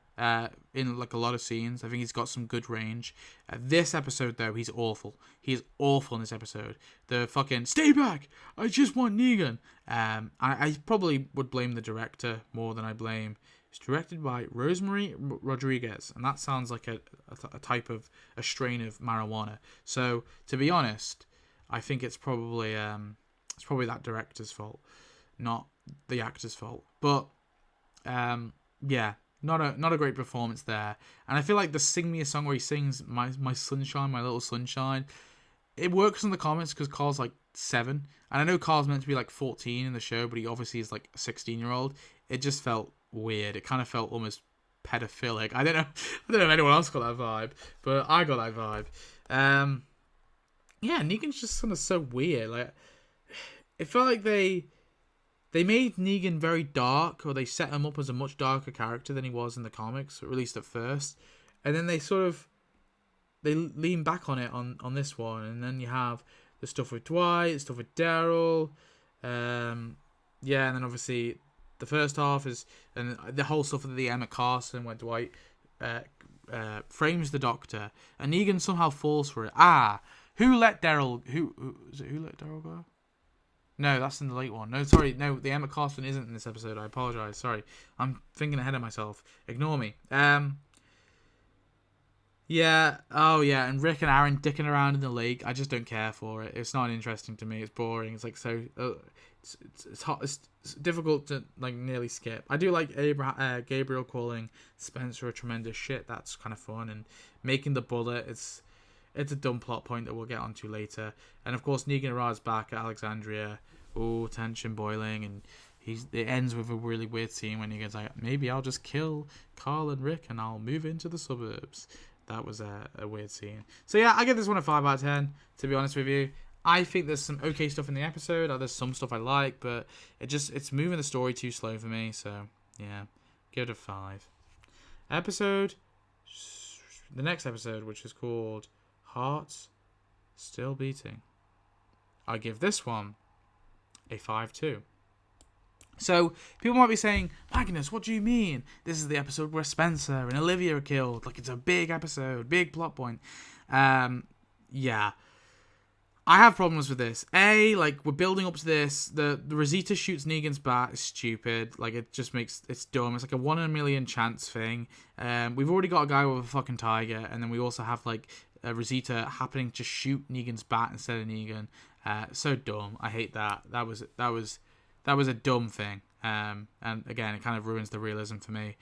in like a lot of scenes. I think he's got some good range. This episode, though, he's awful. He's awful in this episode. The fucking, stay back, I just want Negan. I probably would blame the director more than I blame. It's directed by Rosemary Rodriguez, and that sounds like a type of, a strain of marijuana. So, to be honest, I think it's probably that director's fault, not the actor's fault. But yeah, not a great performance there. And I feel like the Sing Me a Song where he sings my sunshine, my little sunshine, it works in the comics because Carl's like 7, and I know Carl's meant to be like 14 in the show, but he obviously is like a 16-year-old. It just felt weird. It kind of felt almost pedophilic. I don't know if anyone else got that vibe, but I got that vibe. Yeah, Negan's just kind of so weird. Like, it felt like they made Negan very dark, or they set him up as a much darker character than he was in the comics, or at least at first. And then they lean back on it on this one. And then you have the stuff with Dwight, the stuff with Daryl. And then obviously the first half is, and the whole stuff with the Emmett Carson where Dwight frames the Doctor, and Negan somehow falls for it. Who let Daryl go? No, that's in the late one. No, sorry. No, the Emma Carson isn't in this episode. I apologise. Sorry. I'm thinking ahead of myself. Ignore me. Yeah. Oh, yeah. And Rick and Aaron dicking around in the lake. I just don't care for it. It's not interesting to me. It's boring. It's like so... it's hot. It's difficult to like nearly skip. I do like Gabriel calling Spencer a tremendous shit. That's kind of fun. And making the bullet, it's a dumb plot point that we'll get onto later. And of course, Negan arrives back at Alexandria. Oh, tension boiling, and it ends with a really weird scene when Negan's like, maybe I'll just kill Carl and Rick and I'll move into the suburbs. That was a weird scene. So yeah, I give this one a 5 out of 10, to be honest with you. I think there's some okay stuff in the episode. There's some stuff I like, but it's moving the story too slow for me. So yeah, give it a 5. Episode, the next episode, which is called Hearts Still Beating. I give this one a 5 too. So people might be saying, Magnus, what do you mean? This is the episode where Spencer and Olivia are killed. Like, it's a big episode, big plot point. Yeah. I have problems with this. Like, we're building up to this. The Rosita shoots Negan's bat is stupid. Like, it just makes... It's dumb. It's like a 1 in a million chance thing. We've already got a guy with a fucking tiger. And then we also have, like, Rosita happening to shoot Negan's bat instead of Negan. So dumb. I hate that. That was a dumb thing. And again, it kind of ruins the realism for me.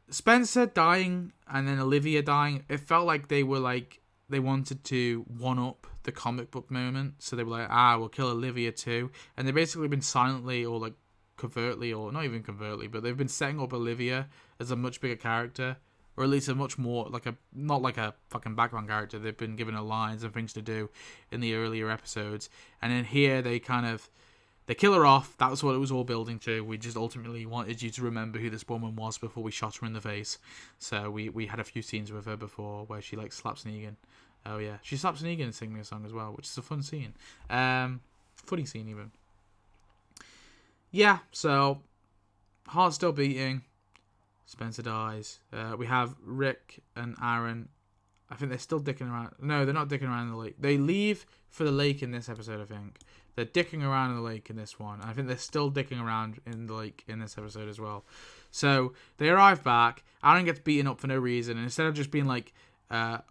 Spencer dying and then Olivia dying. It felt like they were like... They wanted to one-up the comic book moment. So they were like, we'll kill Olivia too. And they've basically been silently or like covertly, or not even covertly, but they've been setting up Olivia as a much bigger character. Or at least a much more, not like a fucking background character. They've been given her lines and things to do in the earlier episodes. And then here they kill her off. That was what it was all building to. We just ultimately wanted you to remember who this woman was before we shot her in the face. So we had a few scenes with her before where she like slaps Negan. Oh yeah, she slaps Negan singing a song as well, which is a fun scene. Funny scene even. Yeah, so heart still beating. Spencer dies. We have Rick and Aaron. I think they're still dicking around. No, they're not dicking around in the lake. They leave for the lake in this episode, I think. They're dicking around in the lake in this one. I think they're still dicking around in the lake in this episode as well. So they arrive back. Aaron gets beaten up for no reason. And instead of just being like,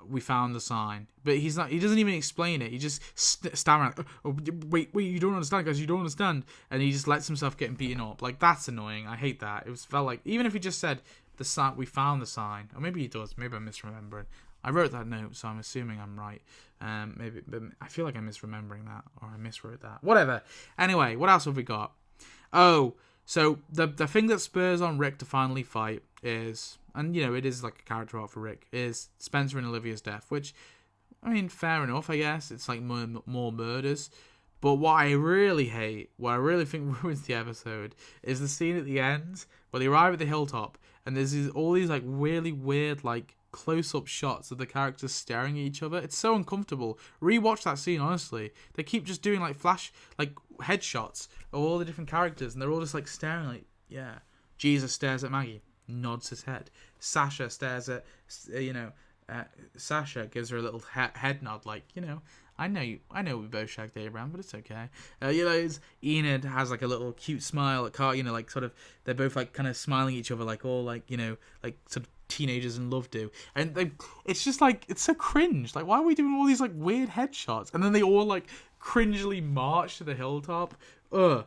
we found the sign. But he doesn't even explain it. He just stammers. Oh, wait, you don't understand, guys. You don't understand. And he just lets himself get beaten up. Like, that's annoying. I hate that. It felt like, even if he just said, the sign, we found the sign. Or maybe he does. Maybe I'm misremembering. I wrote that note, so I'm assuming I'm right. Maybe, but I feel like I'm misremembering that, or I miswrote that. Whatever. Anyway, what else have we got? Oh, so the thing that spurs on Rick to finally fight is, and you know, it is like a character arc for Rick, is Spencer and Olivia's death, which, I mean, fair enough, I guess. It's like more murders. But what I really hate, what I really think ruins the episode, is the scene at the end where they arrive at the hilltop, and there's all these like really weird like close-up shots of the characters staring at each other. It's so uncomfortable. Rewatch that scene, honestly. They keep just doing like flash, like headshots of all the different characters, and they're all just like staring, like, yeah. Jesus stares at Maggie, nods his head. Sasha stares at, Sasha gives her a little head nod, like, I know we both shagged Abraham, but it's okay. Enid has like a little cute smile at Carl, like sort of, they're both like kind of smiling at each other, like all like, like sort of teenagers in love do. And it's just like, it's so cringe. Like, why are we doing all these like weird headshots? And then they all like cringily march to the hilltop. Ugh.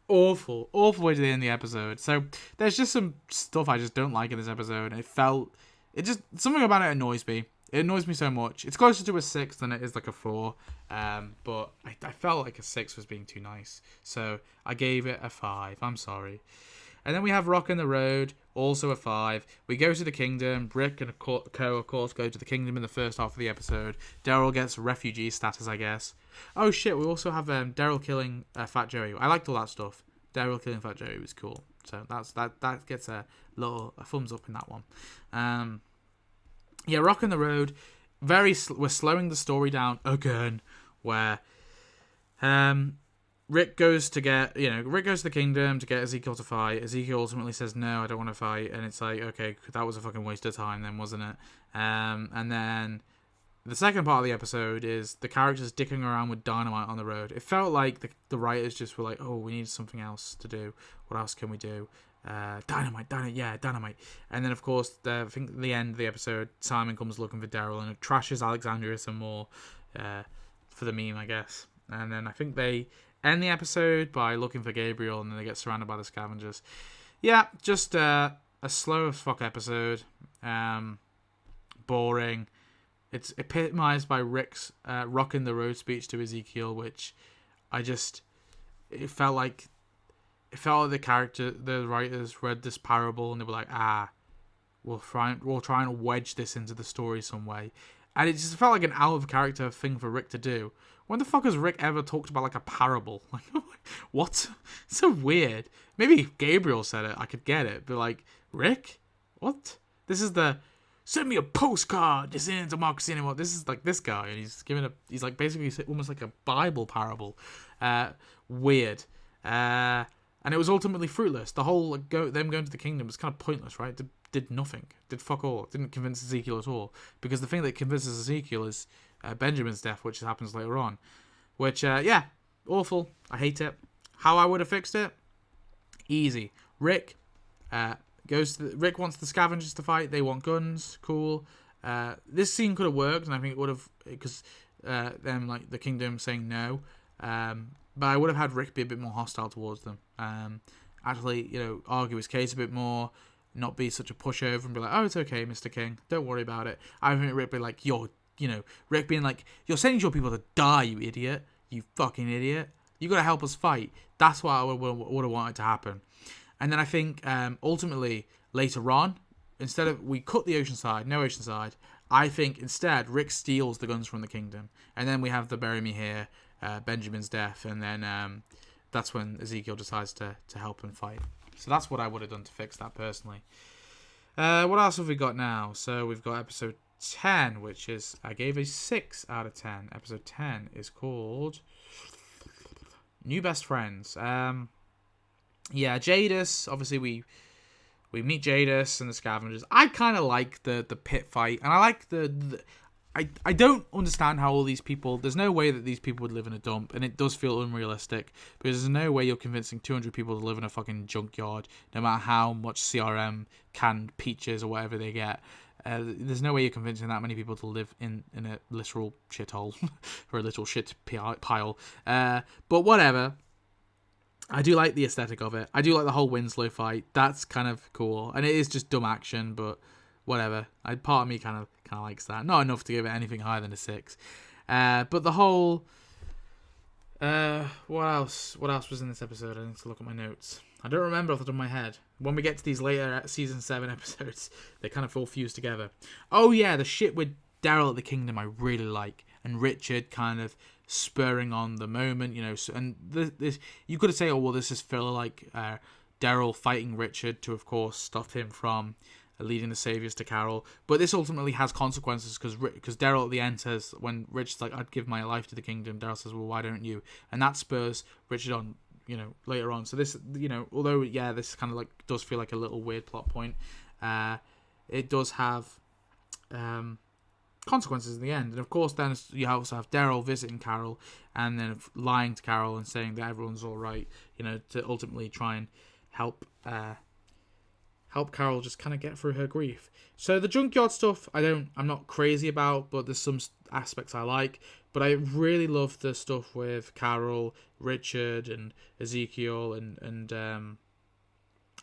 Awful way to end the episode. So there's just some stuff I just don't like in this episode. Something about it annoys me. It annoys me so much. It's closer to a 6 than it is like a 4. But I felt like a 6 was being too nice. So I gave it a 5. I'm sorry. And then we have Rock in the Road, also a 5. We go to the kingdom. Rick and Co, of course, go to the kingdom in the first half of the episode. Daryl gets refugee status, I guess. Oh shit, we also have Daryl killing Fat Joey. I liked all that stuff. Daryl killing Fat Joey was cool. So that gets a thumbs up in that one. Yeah, Rock in the Road. We're slowing the story down again, where Rick goes to the kingdom to get Ezekiel to fight. Ezekiel ultimately says, no, I don't want to fight. And it's like, okay, that was a fucking waste of time then, wasn't it? And then the second part of the episode is the characters dicking around with dynamite on the road. It felt like the writers just were like, oh, we need something else to do. What else can we do? Dynamite. And then, of course, I think at the end of the episode, Simon comes looking for Daryl and it trashes Alexandria some more for the meme, I guess. And then I think they end the episode by looking for Gabriel, and then they get surrounded by the scavengers. Yeah, just a slow as fuck episode. Boring. It's epitomized by Rick's Rock in the Road speech to Ezekiel, which it felt like the writers read this parable and they were like, we'll try and wedge this into the story some way. And it just felt like an out of character thing for Rick to do. When the fuck has Rick ever talked about like a parable? Like, what? It's so weird. Maybe if Gabriel said it, I could get it. But like, Rick? What? This is the send me a postcard. This isn't democracy anymore. This is like this guy, and he's like basically almost like a Bible parable. Weird. And it was ultimately fruitless. The whole them going to the kingdom was kind of pointless, right? Did nothing. Did fuck all. Didn't convince Ezekiel at all. Because the thing that convinces Ezekiel is Benjamin's death, which happens later on. Which, yeah, awful. I hate it. How I would have fixed it? Easy. Rick Rick wants the scavengers to fight. They want guns. Cool. This scene could have worked, and I think it would have, because them, like, the kingdom saying no. But I would have had Rick be a bit more hostile towards them. Actually, argue his case a bit more, not be such a pushover and be like, oh, it's okay, Mr. King, don't worry about it. I think Rick be like, Rick being like, you're sending your people to die, you idiot, you fucking idiot. You got to help us fight. That's what I would have wanted to happen. And then I think ultimately later on, instead of we cut the Oceanside, no Oceanside, I think instead Rick steals the guns from the kingdom, and then we have the bury me here, Benjamin's death, and then that's when Ezekiel decides to help and fight. So that's what I would have done to fix that personally. What else have we got now? So we've got episode 10, which is, I gave a 6 out of 10. Episode 10 is called New Best Friends. Yeah, Jadis, obviously we meet Jadis and the scavengers. I kind of like the pit fight, and I like I don't understand how all these people, there's no way that these people would live in a dump, and it does feel unrealistic, because there's no way you're convincing 200 people to live in a fucking junkyard, no matter how much CRM, canned peaches or whatever they get. There's no way you're convincing that many people to live in a literal shithole, or a literal shit pile. But whatever. I do like the aesthetic of it. I do like the whole Winslow fight. That's kind of cool, and it is just dumb action, but whatever. Part of me kind of likes that. Not enough to give it anything higher than a 6. But the whole what else was in this episode? I need to look at my notes. I don't remember off the top of my head. When we get to these later season 7 episodes, they kind of all fuse together. Oh yeah, the shit with Daryl at the Kingdom I really like, and Richard kind of spurring on the moment, and this you could say, oh well, this is filler, like Daryl fighting Richard to, of course, stop him from leading the saviors to Carol. But this ultimately has consequences, because Daryl at the end says, when Richard's like, I'd give my life to the kingdom, Daryl says, well, why don't you? And that spurs Richard on, later on. So this, although, yeah, this kind of like does feel like a little weird plot point, it does have consequences in the end. And of course, then you also have Daryl visiting Carol and then lying to Carol and saying that everyone's all right, to ultimately try and help Carol just kind of get through her grief. So the junkyard stuff, I'm not crazy about, but there's some aspects I like. But I really love the stuff with Carol, Richard, and Ezekiel, and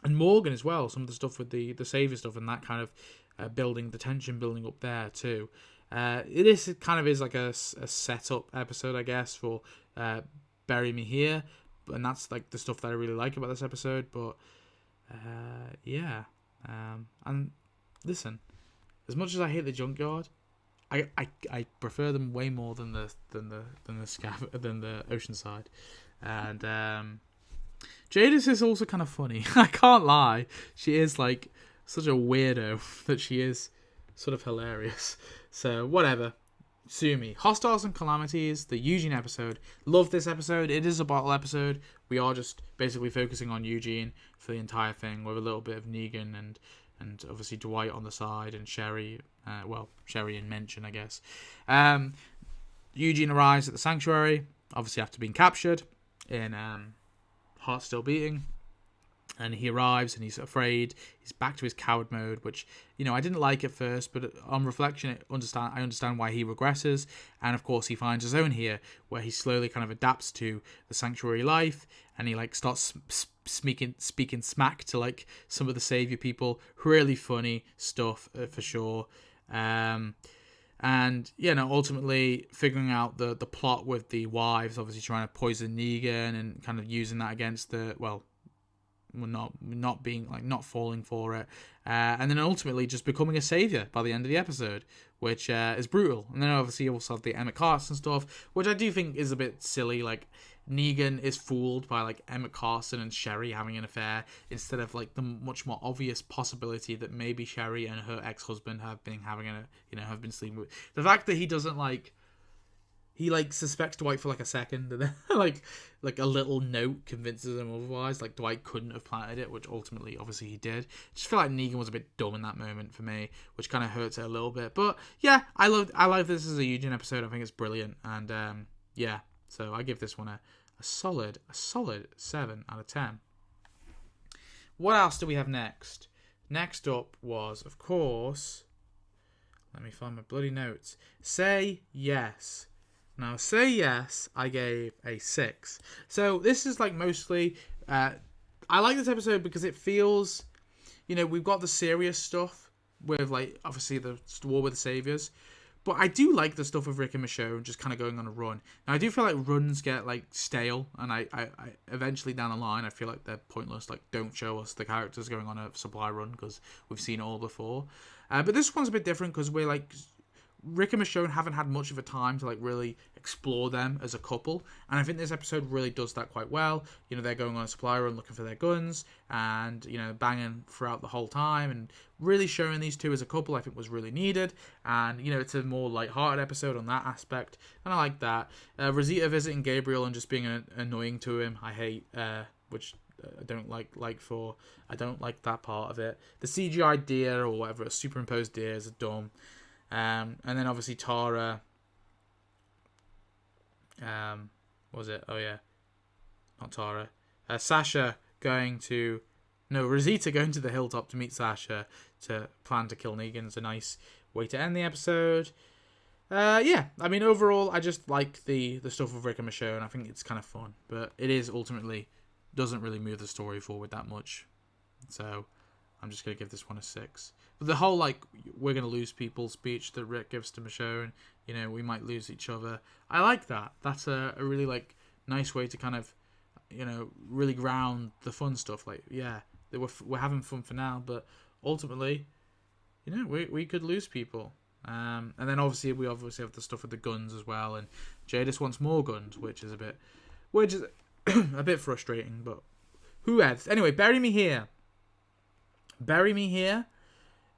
Morgan as well. Some of the stuff with the savior stuff and that kind of building, the tension building up there too. It kind of is like a setup episode, I guess, for Bury Me Here, and that's like the stuff that I really like about this episode. But yeah, and listen, as much as I hate the junkyard, I prefer them way more than the Oceanside, and Jadis is also kind of funny. I can't lie, she is like such a weirdo that she is sort of hilarious. So whatever. Sue me. Hostiles and Calamities, the Eugene episode. Love this episode. It is a bottle episode. We are just basically focusing on Eugene for the entire thing, with a little bit of Negan and obviously Dwight on the side, and Sherry. Sherry in mention, I guess. Eugene arrives at the sanctuary, obviously after being captured in Heart Still Beating. And he arrives and he's afraid. He's back to his coward mode, which, I didn't like at first, but on reflection, I understand why he regresses. And of course, he finds his own here, where he slowly kind of adapts to the sanctuary life, and he like starts speaking smack to like some of the savior people. Really funny stuff for sure. And ultimately figuring out the plot with the wives, obviously trying to poison Negan and kind of using that against not being like not falling for it, and then ultimately just becoming a savior by the end of the episode, which is brutal. And then obviously you also have the Emmett Carson stuff, which I do think is a bit silly. Like Negan is fooled by like Emmett Carson and Sherry having an affair instead of like the much more obvious possibility that maybe Sherry and her ex-husband have been have been sleeping with. The fact that he doesn't like. He like suspects Dwight for like a second, and then like a little note convinces him otherwise. Like Dwight couldn't have planted it, which ultimately, obviously, he did. I just feel like Negan was a bit dumb in that moment for me, which kind of hurts it a little bit. But yeah, I like this as a Eugen episode. I think it's brilliant, and yeah, so I give this one a solid 7 out of 10. What else do we have next? Next up was, of course, let me find my bloody notes. Say Yes. Now, Say Yes, I gave a 6. So this is like mostly, I like this episode because it feels, we've got the serious stuff with like, obviously the war with the saviors, but I do like the stuff with Rick and Michonne just kind of going on a run. Now, I do feel like runs get like stale, and I eventually down the line, I feel like they're pointless. Like, don't show us the characters going on a supply run because we've seen it all before. But this one's a bit different because we're like, Rick and Michonne haven't had much of a time to like really explore them as a couple, and I think this episode really does that quite well. They're going on a supply run looking for their guns, and banging throughout the whole time, and really showing these two as a couple I think was really needed. And it's a more light-hearted episode on that aspect, and I like that. Rosita visiting Gabriel and just being annoying to him, I hate, which I don't like I don't like that part of it. The CGI deer or whatever, a superimposed deer is dumb. And then obviously Tara, what was it? Oh yeah, not Tara. Rosita going to the hilltop to meet Sasha to plan to kill Negan is a nice way to end the episode. Yeah, I mean overall, I just like the stuff with Rick and Michonne. I think it's kind of fun, but it is ultimately doesn't really move the story forward that much. So I'm just gonna give this one a 6. But the whole like we're gonna lose people speech that Rick gives to Michonne, we might lose each other. I like that. That's a really like nice way to kind of really ground the fun stuff. Like yeah, we're having fun for now, but ultimately, we could lose people. And then obviously we have the stuff with the guns as well, and Jadis wants more guns, which is a bit a bit frustrating. But who else? Anyway, Bury Me Here. Bury Me Here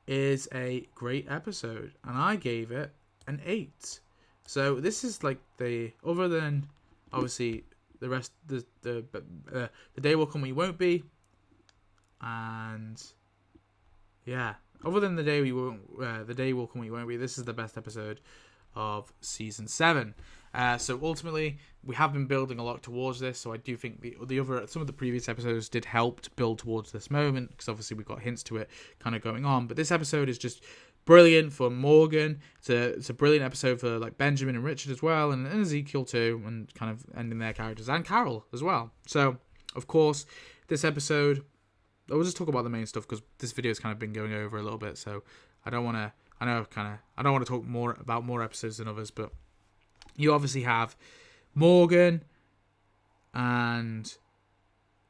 is a great episode, and I gave it an 8. So this is like other than obviously the rest, the day will come when you won't be, and yeah, other than the day will come when you won't be. This is the best episode of season 7. So ultimately, we have been building a lot towards this. So I do think some of the previous episodes did help to build towards this moment, because obviously we got hints to it kind of going on. But this episode is just brilliant for Morgan. It's a brilliant episode for like Benjamin and Richard as well, and Ezekiel too, and kind of ending their characters, and Carol as well. So of course, this episode, I'll just talk about the main stuff because this video's kind of been going over a little bit. So I don't want to talk more about more episodes than others, but you obviously have Morgan and,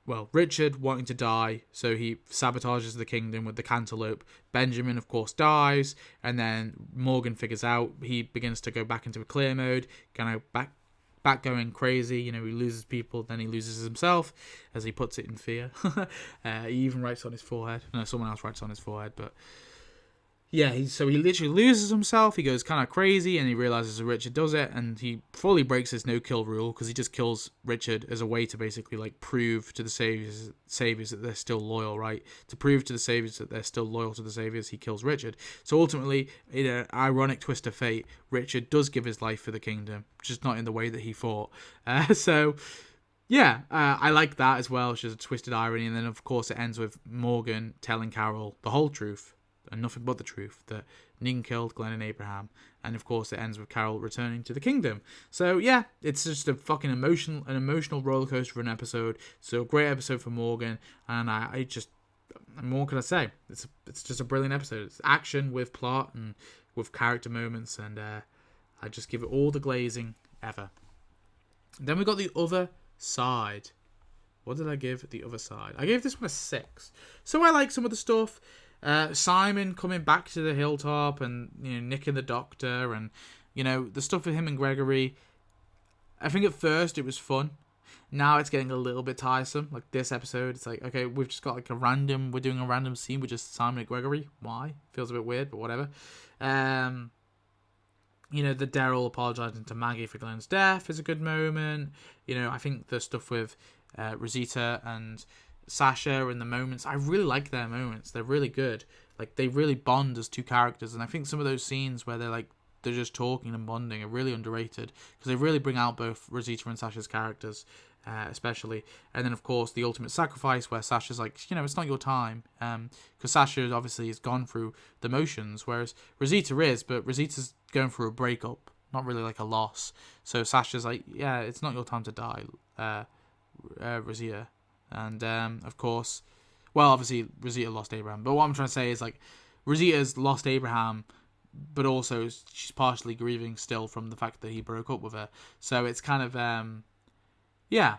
well, Richard wanting to die, so he sabotages the kingdom with the cantaloupe. Benjamin, of course, dies, and then Morgan figures out, he begins to go back into a clear mode, kind of back going crazy. He loses people, then he loses himself, as he puts it in Fear. He even writes on his forehead. No, someone else writes on his forehead, but yeah, so he literally loses himself, he goes kind of crazy, and he realizes that Richard does it, and he fully breaks his no-kill rule, because he just kills Richard as a way to basically, like, prove to the saviors that they're still loyal, right? To prove to the saviors that they're still loyal to the saviors, he kills Richard. So ultimately, in an ironic twist of fate, Richard does give his life for the kingdom, just not in the way that he fought. Yeah, I like that as well, it's just a twisted irony, and then, of course, it ends with Morgan telling Carol the whole truth, and nothing but the truth, that Negan killed Glenn and Abraham. And of course it ends with Carol returning to the kingdom. So yeah, it's just a fucking emotional roller coaster of an episode. So a great episode for Morgan, and what can I say? It's just a brilliant episode. It's action with plot and with character moments, and I just give it all the glazing ever. Then we got the other side. What did I give the other side? I gave this one a 6. So I like some of the stuff. Simon coming back to the hilltop and nicking the doctor and the stuff with him and Gregory. I think at first it was fun. Now it's getting a little bit tiresome. Like this episode, it's like, okay, we've just got like we're doing a random scene with just Simon and Gregory. Why? Feels a bit weird, but whatever. The Daryl apologising to Maggie for Glenn's death is a good moment. I think the stuff with Rosita and Sasha and the moments, I really like their moments. They're really good. Like, they really bond as two characters. And I think some of those scenes where they're just talking and bonding are really underrated because they really bring out both Rosita and Sasha's characters. Especially, and then of course the ultimate sacrifice where Sasha's like, it's not your time, because Sasha obviously has gone through the motions, whereas Rosita is, but Rosita's going through a breakup, not really like a loss. So Sasha's like, yeah, it's not your time to die, Rosita, and of course, well, obviously Rosita lost Abraham, but what I'm trying to say is like Rosita's lost Abraham, but also she's partially grieving still from the fact that he broke up with her. So it's kind of yeah.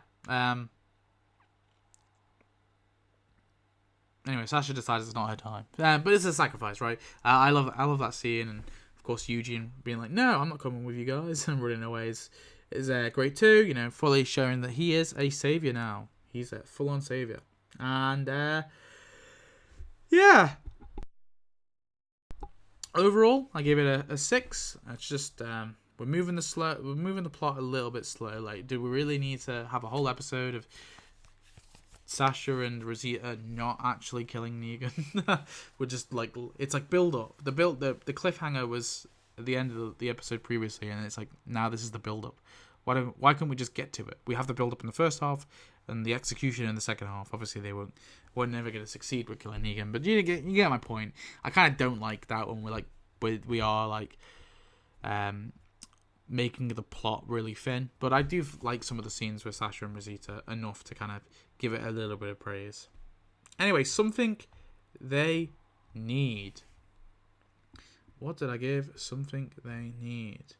Anyway, Sasha decides it's not her time, but it's a sacrifice, right? I love that scene, and of course Eugene being like, "No, I'm not coming with you guys," and running away is great too. Fully showing that he is a savior now. He's a full-on savior, and yeah. Overall, I give it a 6. It's just we're moving the plot a little bit slow. Like, do we really need to have a whole episode of Sasha and Rosita not actually killing Negan? We're just like, it's like build up. The cliffhanger was at the end of the episode previously, and it's like now this is the build up. Why can't we just get to it? We have the build up in the first half and the execution in the second half. Obviously, they we're never going to succeed with killing Negan, but you get my point. I kind of don't like that when we are like making the plot really thin, but I do like some of the scenes with Sasha and Rosita enough to kind of give it a little bit of praise. Anyway, something they need. What did I give Something They Need?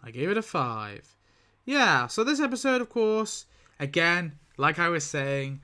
I gave it a 5. Yeah, so this episode, of course, again, like I was saying,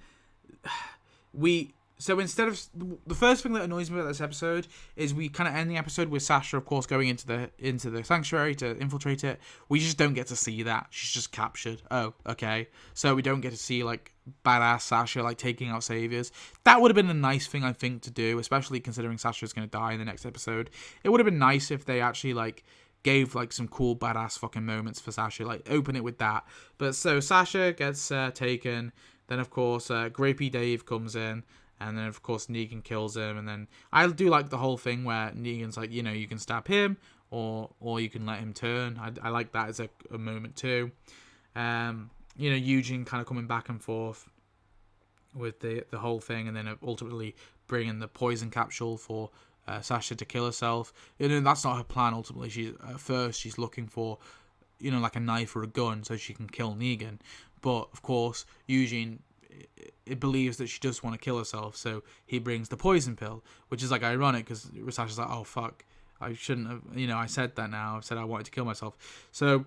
so instead of the first thing that annoys me about this episode is we kind of end the episode with Sasha, of course, going into the sanctuary to infiltrate it. We just don't get to see that. She's just captured. Oh, okay. So we don't get to see like badass Sasha like taking out saviors. That would have been a nice thing, I think, to do, especially considering Sasha's going to die in the next episode. It would have been nice if they actually like gave like some cool badass fucking moments for Sasha, like open it with that. But so Sasha gets taken. Then of course Grapey Dave comes in. And then, of course, Negan kills him. And then I do like the whole thing where Negan's like, you can stab him or you can let him turn. I like that as a moment too. Eugene kind of coming back and forth with the whole thing. And then ultimately bringing the poison capsule for Sasha to kill herself. That's not her plan ultimately. At first, she's looking for, like a knife or a gun so she can kill Negan. But, of course, Eugene... it believes that she does want to kill herself, so he brings the poison pill, which is like ironic because Sasha's like, oh fuck, I shouldn't have, I said that now, I said I wanted to kill myself. So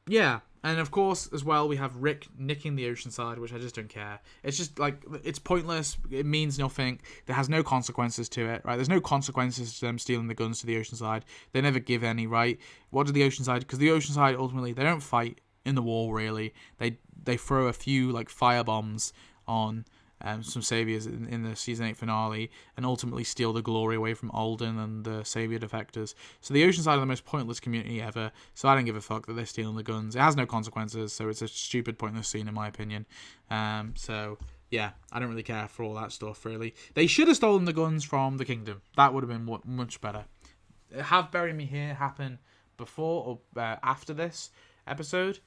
yeah, and of course as well we have Rick nicking the Oceanside, which I just don't care. It's just like, it's pointless, it means nothing, there has no consequences to it, right? There's no consequences to them stealing the guns to the Oceanside. They never give any, right? What do the Oceanside, because the Oceanside ultimately, they don't fight in the war really. They throw a few like fire bombs on some saviors in the season 8 finale and ultimately steal the glory away from Alden and the savior defectors. So the Oceanside are the most pointless community ever, so I don't give a fuck that they're stealing the guns. It has no consequences, so it's a stupid, pointless scene in my opinion. So yeah, I don't really care for all that stuff really. They should have stolen the guns from the Kingdom. That would have been much better. Have Bury Me Here happen before or after this episode,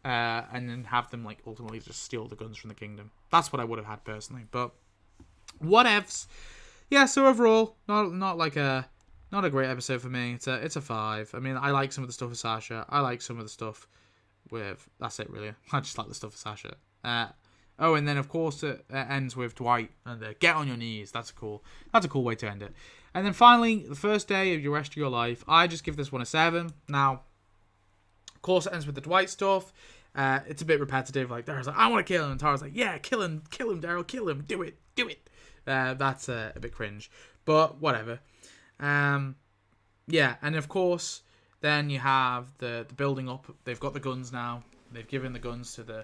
and then have them like ultimately just steal the guns from the Kingdom. That's what I would have had personally, but whatevs. Yeah, so overall, not a great episode for me. It's a 5. I mean, I like some of the stuff with Sasha. I like some of the stuff with, that's it really. I just like the stuff with Sasha. And then of course it ends with Dwight and get on your knees. That's a cool way to end it. And then finally, the first day of the rest of your life. I just give this one a 7. Now, of course, it ends with the Dwight stuff. It's a bit repetitive. Like Daryl's like, I want to kill him, and Tara's like, yeah, kill him, Daryl, kill him, do it. That's a bit cringe, but whatever. Yeah, and of course, then you have the building up. They've got the guns now. They've given the guns to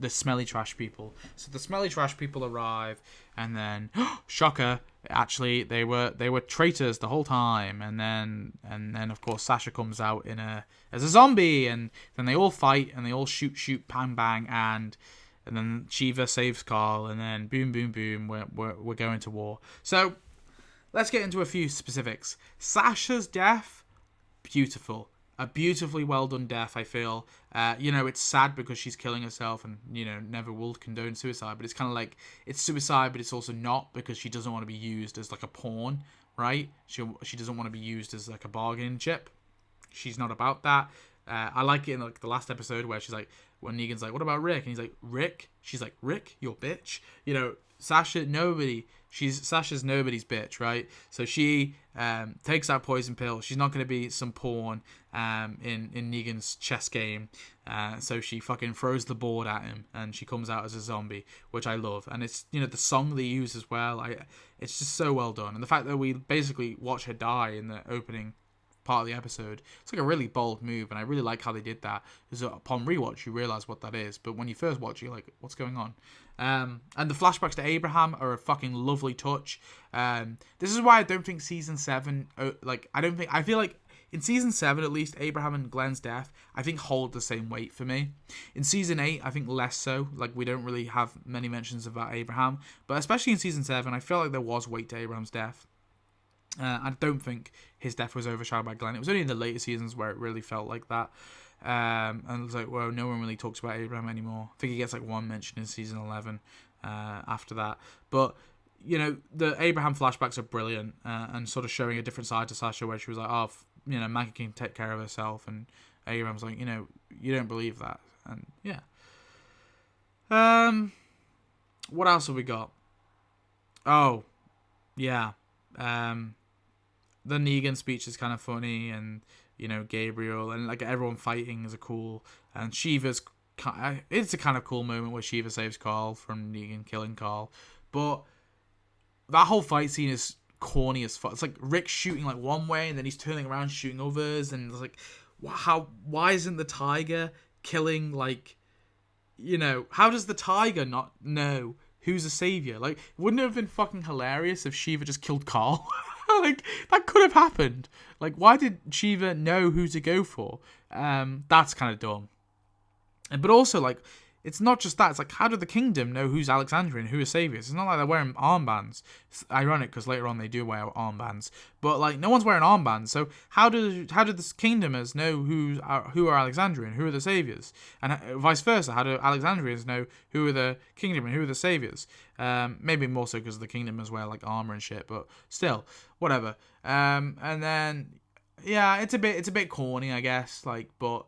the smelly trash people. So the smelly trash people arrive, and then shocker, actually they were traitors the whole time. And then of course Sasha comes out as a zombie, and then they all fight and they all shoot, bang bang, and then Shiva saves Carl, and then boom boom boom, we're going to war. So let's get into a few specifics. Sasha's death, beautiful. A beautifully well done death, I feel. It's sad because she's killing herself, and, never will condone suicide. But it's kind of like, it's suicide, but it's also not, because she doesn't want to be used as like a pawn, right? She doesn't want to be used as like a bargaining chip. She's not about that. I like it in like the last episode where she's like, when Negan's like, what about Rick? And he's like, Rick? She's like, Rick, your bitch? Sasha's nobody's bitch, right? So she takes that poison pill. She's not going to be some pawn in Negan's chess game. So she fucking throws the board at him, and she comes out as a zombie, which I love. And it's, the song they use as well. It's just so well done. And the fact that we basically watch her die in the opening part of the episode, it's like a really bold move, and I really like how they did that, because upon rewatch you realize what that is, but when you first watch you're like, what's going on? And the flashbacks to Abraham are a fucking lovely touch. This is why I don't think season 7, I feel like in season 7 at least, Abraham and Glenn's death I think hold the same weight for me. In season 8 I think less so, like we don't really have many mentions about Abraham, but especially in season 7 I feel like there was weight to Abraham's death. I don't think his death was overshadowed by Glenn. It was only in the later seasons where it really felt like that. And it was like, well, no one really talks about Abraham anymore. I think he gets like one mention in season 11 after that. But, the Abraham flashbacks are brilliant, and sort of showing a different side to Sasha, where she was like, oh, Maggie can take care of herself. And Abraham's like, you don't believe that. And yeah. What else have we got? Oh, yeah. The Negan speech is kind of funny, and Gabriel and like everyone fighting is a cool, and Shiva's it's a kind of cool moment where Shiva saves Carl from Negan killing Carl, but that whole fight scene is corny as fuck. It's like Rick shooting like one way and then he's turning around shooting others, and it's like, why isn't the tiger killing, like, how does the tiger not know who's a savior? Like, wouldn't it have been fucking hilarious if Shiva just killed Carl? Like, that could have happened. Like, why did Shiva know who to go for? That's kind of dumb. But also, like, it's not just that. It's like, how did the kingdom know who's Alexandria and who is saviors? It's not like they're wearing armbands. It's ironic because later on they do wear armbands. But, like, no one's wearing armbands. So how did this kingdom know who are Alexandria and who are the saviors? And vice versa, how do Alexandrians know who are the kingdom and who are the saviors? Maybe more so because the kingdom wear like armor and shit. But still, whatever. And then, yeah, it's a bit corny, I guess. Like, but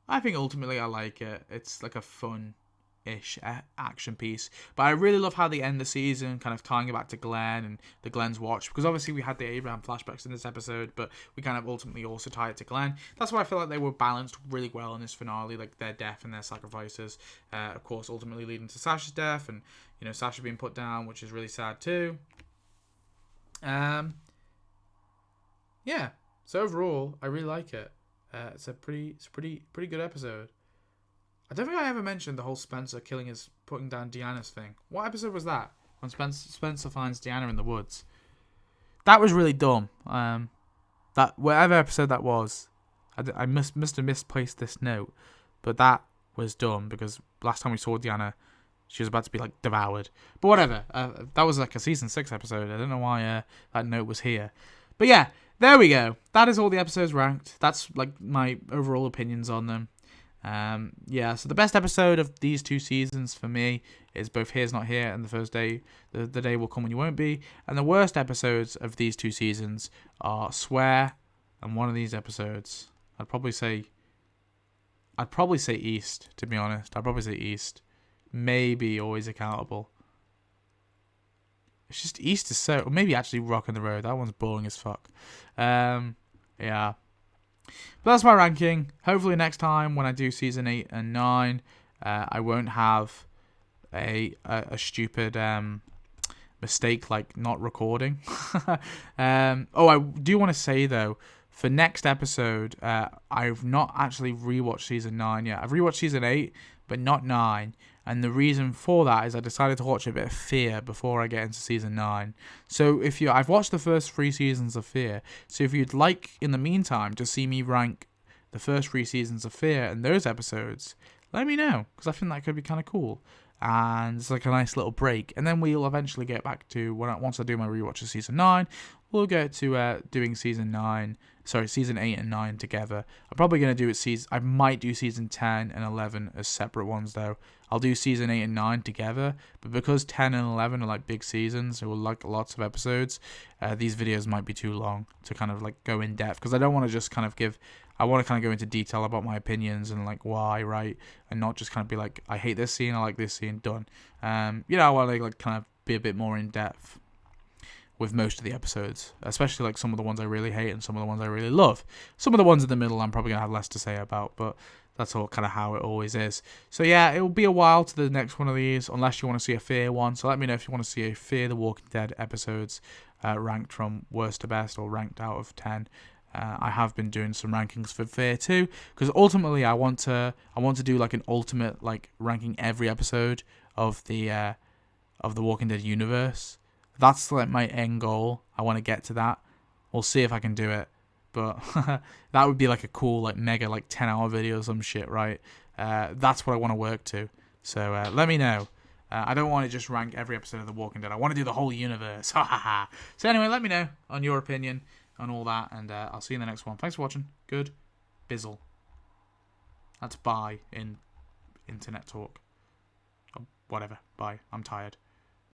I think ultimately I like it. It's like a fun-ish action piece. But I really love how they end the season, kind of tying it back to Glenn and the Glenn's watch. Because obviously we had the Abraham flashbacks in this episode, but we kind of ultimately also tie it to Glenn. That's why I feel like they were balanced really well in this finale, like their death and their sacrifices. Of course, ultimately leading to Sasha's death, and Sasha being put down, which is really sad too. Yeah. So overall, I really like it. It's a pretty good episode. I don't think I ever mentioned the whole Spencer putting down Deanna's thing. What episode was that? When Spencer finds Deanna in the woods. That was really dumb. That whatever episode that was, I must have misplaced this note, but that was dumb because last time we saw Deanna, she was about to be like devoured. But whatever. That was like a season 6 episode. I don't know why that note was here. But yeah. There we go. That is all the episodes ranked. That's like my overall opinions on them. Yeah, so the best episode of these 2 seasons for me is both Here's Not Here and The First Day, The Day Will Come When You Won't Be. And the worst episodes of these 2 seasons are Swear and one of these episodes. I'd probably say East, to be honest. I'd probably say East. Maybe Always Accountable. It's just East is so... Or maybe actually Rock on the Road. That one's boring as fuck. Yeah. But that's my ranking. Hopefully next time when I do season 8 and 9, I won't have a stupid mistake like not recording. I do want to say though, for next episode, I've not actually rewatched season 9 yet. I've rewatched season 8, but not 9. And the reason for that is I decided to watch a bit of Fear before I get into season 9. So I've watched the first 3 seasons of Fear. So if you'd like, in the meantime, to see me rank the first 3 seasons of Fear and those episodes, let me know, because I think that could be kind of cool. And it's like a nice little break. And then we'll eventually get back to, once I do my rewatch of season 9, we'll get to doing season 8 and 9 together. I'm probably going to do I might do season 10 and 11 as separate ones though. I'll do season 8 and 9 together, but because 10 and 11 are like big seasons, it will like lots of episodes, these videos might be too long to kind of like go in depth, because I don't want to just kind of I want to kind of go into detail about my opinions and like why, right, and not just kind of be like, I hate this scene, I like this scene, done. I want to like kind of be a bit more in depth with most of the episodes, especially like some of the ones I really hate and some of the ones I really love. Some of the ones in the middle I'm probably going to have less to say about, but that's all kind of how it always is. So yeah, it will be a while to the next one of these, unless you want to see a Fear one. So let me know if you want to see a Fear the Walking Dead episodes ranked from worst to best or ranked out of 10. I have been doing some rankings for Fear too, because ultimately I want to do like an ultimate like ranking every episode of the Walking Dead universe. That's like my end goal. I want to get to that. We'll see if I can do it, but that would be like a cool like mega like 10-hour video or some shit, right? That's what I want to work to. So let me know. I don't want to just rank every episode of The Walking Dead. I want to do the whole universe. So anyway, let me know on your opinion on all that, and I'll see you in the next one. Thanks for watching. Good bizzle. That's bye in internet talk. Or whatever. Bye. I'm tired.